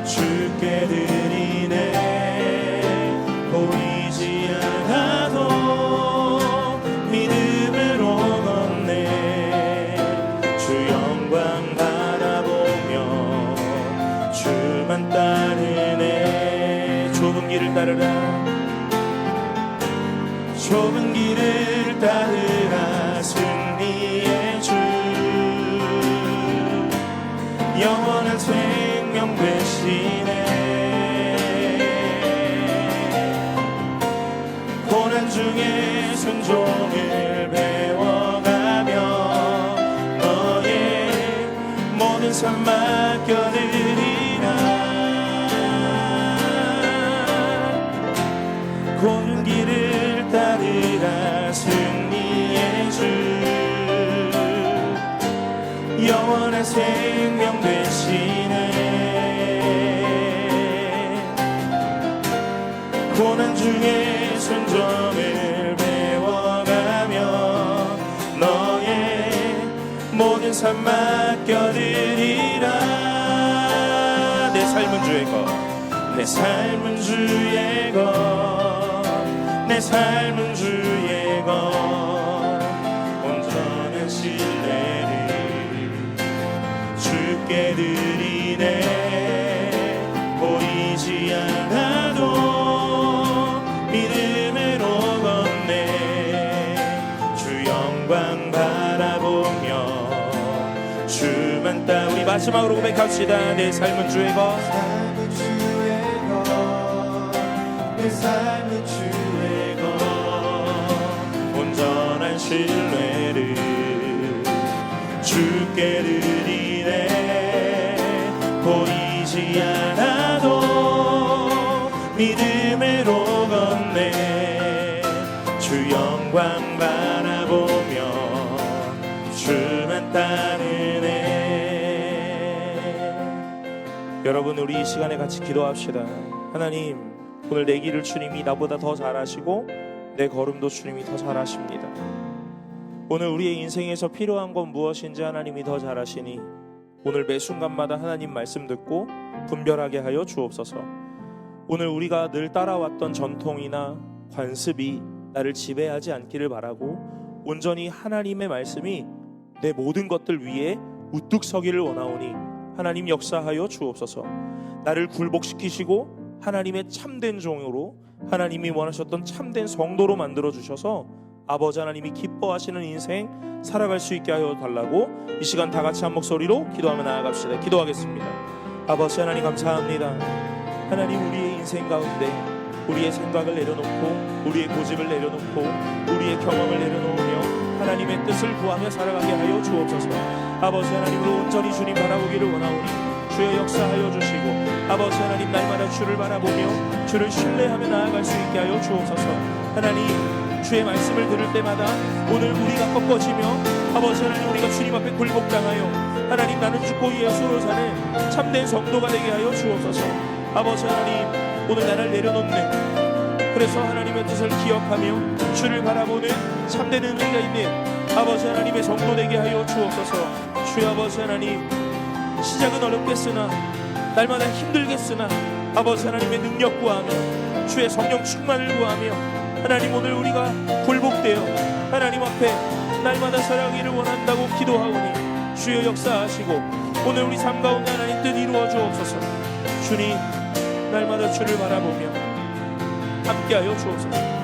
주께 드리네. 보이지 않아도 믿음으로 걷네. 주 영광 바라보며 주만 따르네. 좁은 길을 따르라, 좁은 길을 따르라. 승리의 주, 영원한 생명 되시네. 고난 중에 순종을 배워가며 너의 모든 삶 맡겨드리라. 고난 길을 따르라. 승리의 주, 영원한 생명 되시네. 고난 중에 순종을 배워가며 너의 모든 삶 맡겨드리라. 내 삶은 주의 것, 내 삶은 주의 것, 내 삶은 주의 것, 온전한 신뢰를 주께 드리네. 보이지 않아도 마지막으로 고백합시다. 내 삶은 주의 것, 삶은 주의 것, 내 삶은 주의 것, 온전한 신뢰를 주께 드리네. 보이지 않아도 믿음으로 걷네. 주 영광 바라보며 주만 따르네. 여러분, 우리 이 시간에 같이 기도합시다. 하나님, 오늘 내 길을 주님이 나보다 더 잘하시고 내 걸음도 주님이 더 잘하십니다. 오늘 우리의 인생에서 필요한 건 무엇인지 하나님이 더 잘하시니 오늘 매 순간마다 하나님 말씀 듣고 분별하게 하여 주옵소서. 오늘 우리가 늘 따라왔던 전통이나 관습이 나를 지배하지 않기를 바라고 온전히 하나님의 말씀이 내 모든 것들 위에 우뚝 서기를 원하오니 하나님 역사하여 주옵소서. 나를 굴복시키시고 하나님의 참된 종으로, 하나님이 원하셨던 참된 성도로 만들어 주셔서 아버지 하나님이 기뻐하시는 인생 살아갈 수 있게 하여 달라고 이 시간 다 같이 한 목소리로 기도하며 나아갑시다. 기도하겠습니다. 아버지 하나님 감사합니다. 하나님, 우리의 인생 가운데 우리의 생각을 내려놓고 우리의 고집을 내려놓고 우리의 경험을 내려놓으며 하나님의 뜻을 구하며 살아가게 하여 주옵소서. 아버지 하나님으로 온전히 주님 바라보기를 원하오니 주여 역사하여 주시고 아버지 하나님, 날마다 주를 바라보며 주를 신뢰하며 나아갈 수 있게 하여 주옵소서. 하나님, 주의 말씀을 들을 때마다 오늘 우리가 꺾어지며 아버지 하나님, 우리가 주님 앞에 굴복당하여 하나님, 나는 죽고 예수로 사는 참된 성도가 되게 하여 주옵소서. 아버지 하나님, 오늘 나를 내려놓는, 그래서 하나님의 뜻을 기억하며 주를 바라보는 참된 은혜가 있는 아버지 하나님의 성도 되게 하여 주옵소서. 주여 아버지 하나님, 시작은 어렵겠으나 날마다 힘들겠으나 아버지 하나님의 능력 구하며 주의 성령 충만을 구하며 하나님, 오늘 우리가 굴복되어 하나님 앞에 날마다 살아가기를 원한다고 기도하오니 주여 역사하시고 오늘 우리 삶 가운데 하나님 뜻 이루어 주옵소서. 주님, 날마다 주를 바라보며 함께하여 주옵소서.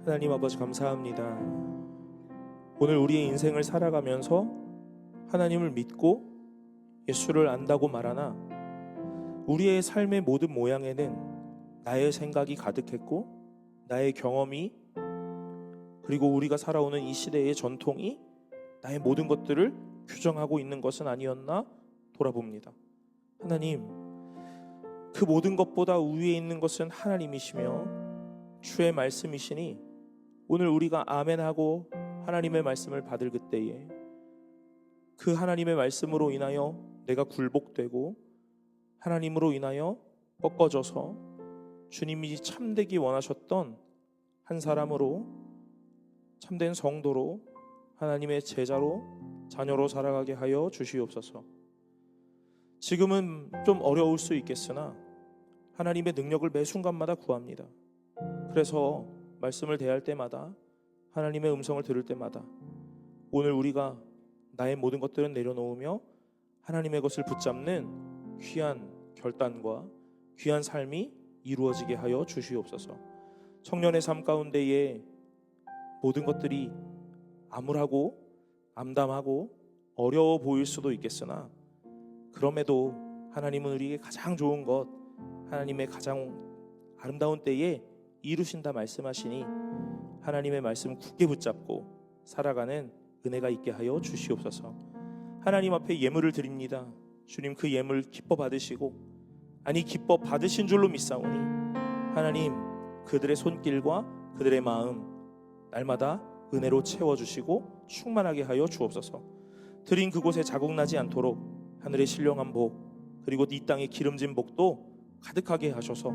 하나님 아버지 감사합니다. 오늘 우리의 인생을 살아가면서 하나님을 믿고 예수를 안다고 말하나 우리의 삶의 모든 모양에는 나의 생각이 가득했고 나의 경험이, 그리고 우리가 살아오는 이 시대의 전통이 나의 모든 것들을 규정하고 있는 것은 아니었나 돌아봅니다. 하나님, 그 모든 것보다 우위에 있는 것은 하나님이시며 주의 말씀이시니 오늘 우리가 아멘하고 하나님의 말씀을 받을 그때에 그 하나님의 말씀으로 인하여 내가 굴복되고 하나님으로 인하여 꺾어져서 주님이 참되기 원하셨던 한 사람으로, 참된 성도로, 하나님의 제자로, 자녀로 살아가게 하여 주시옵소서. 지금은 좀 어려울 수 있겠으나 하나님의 능력을 매 순간마다 구합니다. 그래서 말씀을 대할 때마다, 하나님의 음성을 들을 때마다 오늘 우리가 나의 모든 것들은 내려놓으며 하나님의 것을 붙잡는 귀한 결단과 귀한 삶이 이루어지게 하여 주시옵소서. 청년의 삶 가운데에 모든 것들이 암울하고 암담하고 어려워 보일 수도 있겠으나 그럼에도 하나님은 우리에게 가장 좋은 것, 하나님의 가장 아름다운 때에 이루신다 말씀하시니 하나님의 말씀 굳게 붙잡고 살아가는 은혜가 있게 하여 주시옵소서. 하나님 앞에 예물을 드립니다. 주님, 그 예물 기뻐 받으시고, 아니 기뻐 받으신 줄로 믿사오니 하나님, 그들의 손길과 그들의 마음 날마다 은혜로 채워주시고 충만하게 하여 주옵소서. 드린 그곳에 자국나지 않도록 하늘의 신령한 복, 그리고 이 땅의 기름진 복도 가득하게 하셔서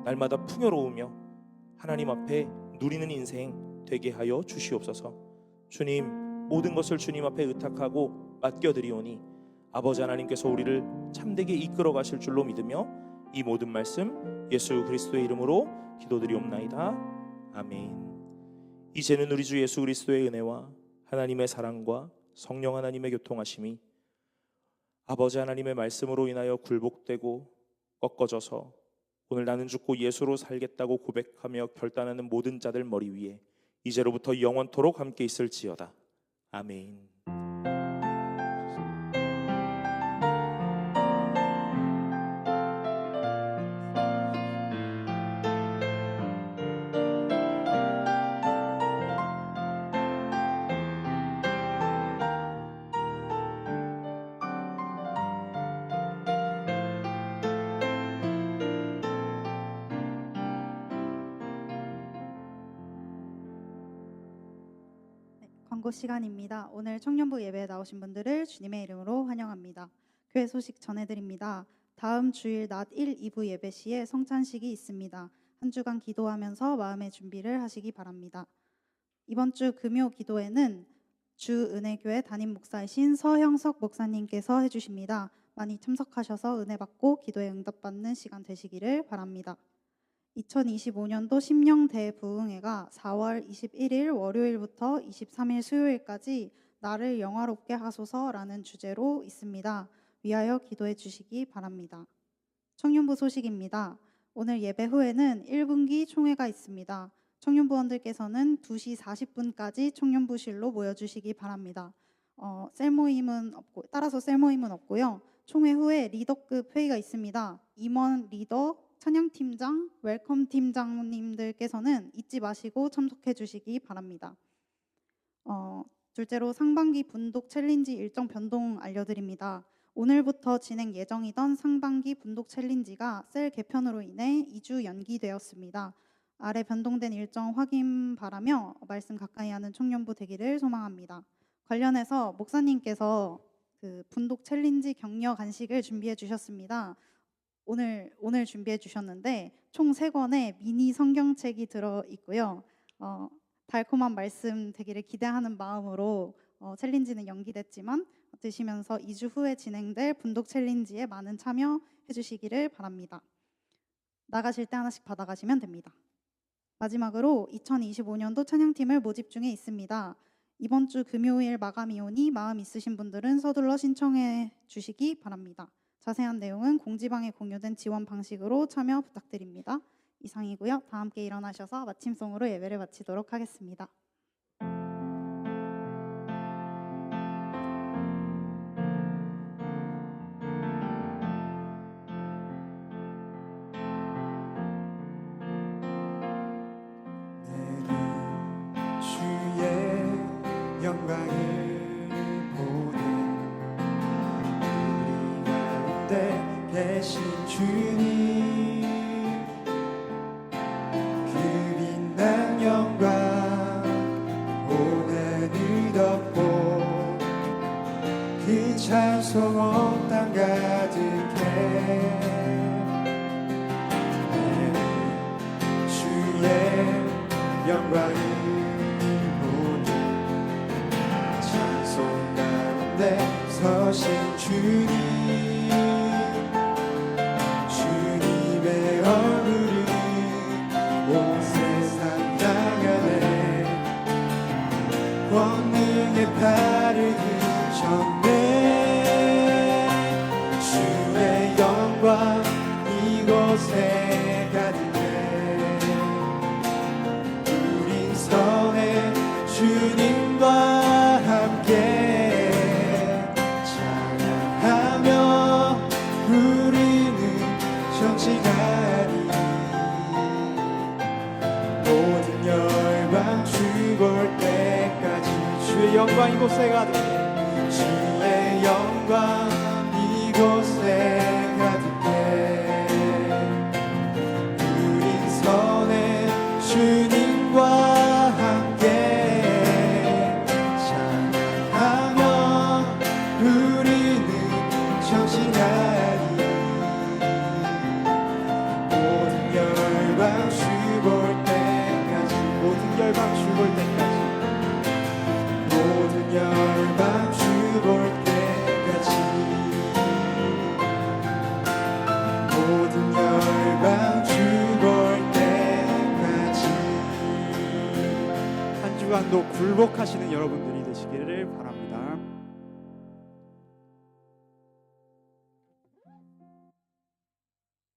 날마다 풍요로우며 하나님 앞에 누리는 인생 되게 하여 주시옵소서. 주님, 모든 것을 주님 앞에 의탁하고 맡겨드리오니 아버지 하나님께서 우리를 참되게 이끌어 가실 줄로 믿으며 이 모든 말씀 예수 그리스도의 이름으로 기도드리옵나이다. 아멘. 이제는 우리 주 예수 그리스도의 은혜와 하나님의 사랑과 성령 하나님의 교통하심이 아버지 하나님의 말씀으로 인하여 굴복되고 꺾어져서 오늘 나는 죽고 예수로 살겠다고 고백하며 결단하는 모든 자들 머리 위에 이제로부터 영원토록 함께 있을지어다. 아멘. 광고 시간입니다. 오늘 청년부 예배에 나오신 분들을 주님의 이름으로 환영합니다. 교회 소식 전해드립니다. 다음 주일 낮 1, 2부 예배 시에 성찬식이 있습니다. 한 주간 기도하면서 마음의 준비를 하시기 바랍니다. 이번 주 금요 기도회는 주은혜교회 담임 목사이신 서형석 목사님께서 해주십니다. 많이 참석하셔서 은혜 받고 기도에 응답받는 시간 되시기를 바랍니다. 2025년도 심령 대부흥회가 4월 21일 월요일부터 23일 수요일까지 나를 영화롭게 하소서라는 주제로 있습니다. 위하여 기도해 주시기 바랍니다. 청년부 소식입니다. 오늘 예배 후에는 1분기 총회가 있습니다. 청년부원들께서는 2시 40분까지 청년부실로 모여주시기 바랍니다. 셀 모임은 없고요. 총회 후에 리더급 회의가 있습니다. 임원 리더, 찬양팀장, 웰컴 팀장님들께서는 잊지 마시고 참석해 주시기 바랍니다. 둘째로 상반기 분독 챌린지 일정 변동 알려드립니다. 오늘부터 진행 예정이던 상반기 분독 챌린지가 셀 개편으로 인해 2주 연기되었습니다. 아래 변동된 일정 확인 바라며 말씀 가까이 하는 청년부 되기를 소망합니다. 관련해서 목사님께서 그 분독 챌린지 격려 간식을 준비해 주셨습니다. 오늘 준비해 주셨는데 총 3권의 미니 성경책이 들어있고요. 달콤한 말씀 되기를 기대하는 마음으로 챌린지는 연기됐지만 드시면서 2주 후에 진행될 분독 챌린지에 많은 참여해 주시기를 바랍니다. 나가실 때 하나씩 받아가시면 됩니다. 마지막으로 2025년도 찬양팀을 모집 중에 있습니다. 이번 주 금요일 마감이 오니 마음 있으신 분들은 서둘러 신청해 주시기 바랍니다. 자세한 내용은 공지방에 공유된 지원 방식으로 참여 부탁드립니다. 이상이고요. 다 함께 일어나셔서 마침송으로 예배를 마치도록 하겠습니다. 내는 주의 영광을 보내 우리 가운데 계신 주님 그 빛난 영광 온 하늘 덮고 그 찬송 온 땅 가득해 내는 주의 영광을 보내 찬송 가운데 서신 주님 주님의 얼굴이 온 세상 향하네 권능의 팔을 드셨네 주의 영광 이곳에 가득해 우린 선해 주님과 함께 찬양하며 우리는 정직하리 모든 열방 주 볼 때까지 주의 영광 이곳에 가득해 주의 영광 이곳에 가득해 우린 선해 주님과 함께 찬양하며 우리는 정신하리 모든 열방 주 볼 때까지 모든 열방 주 볼 때까지 모든 열방 주 볼 때까지 모든 열방 주 볼 때까지 한 주간도 굴복하시는 여러분들이 되시기를 바랍니다.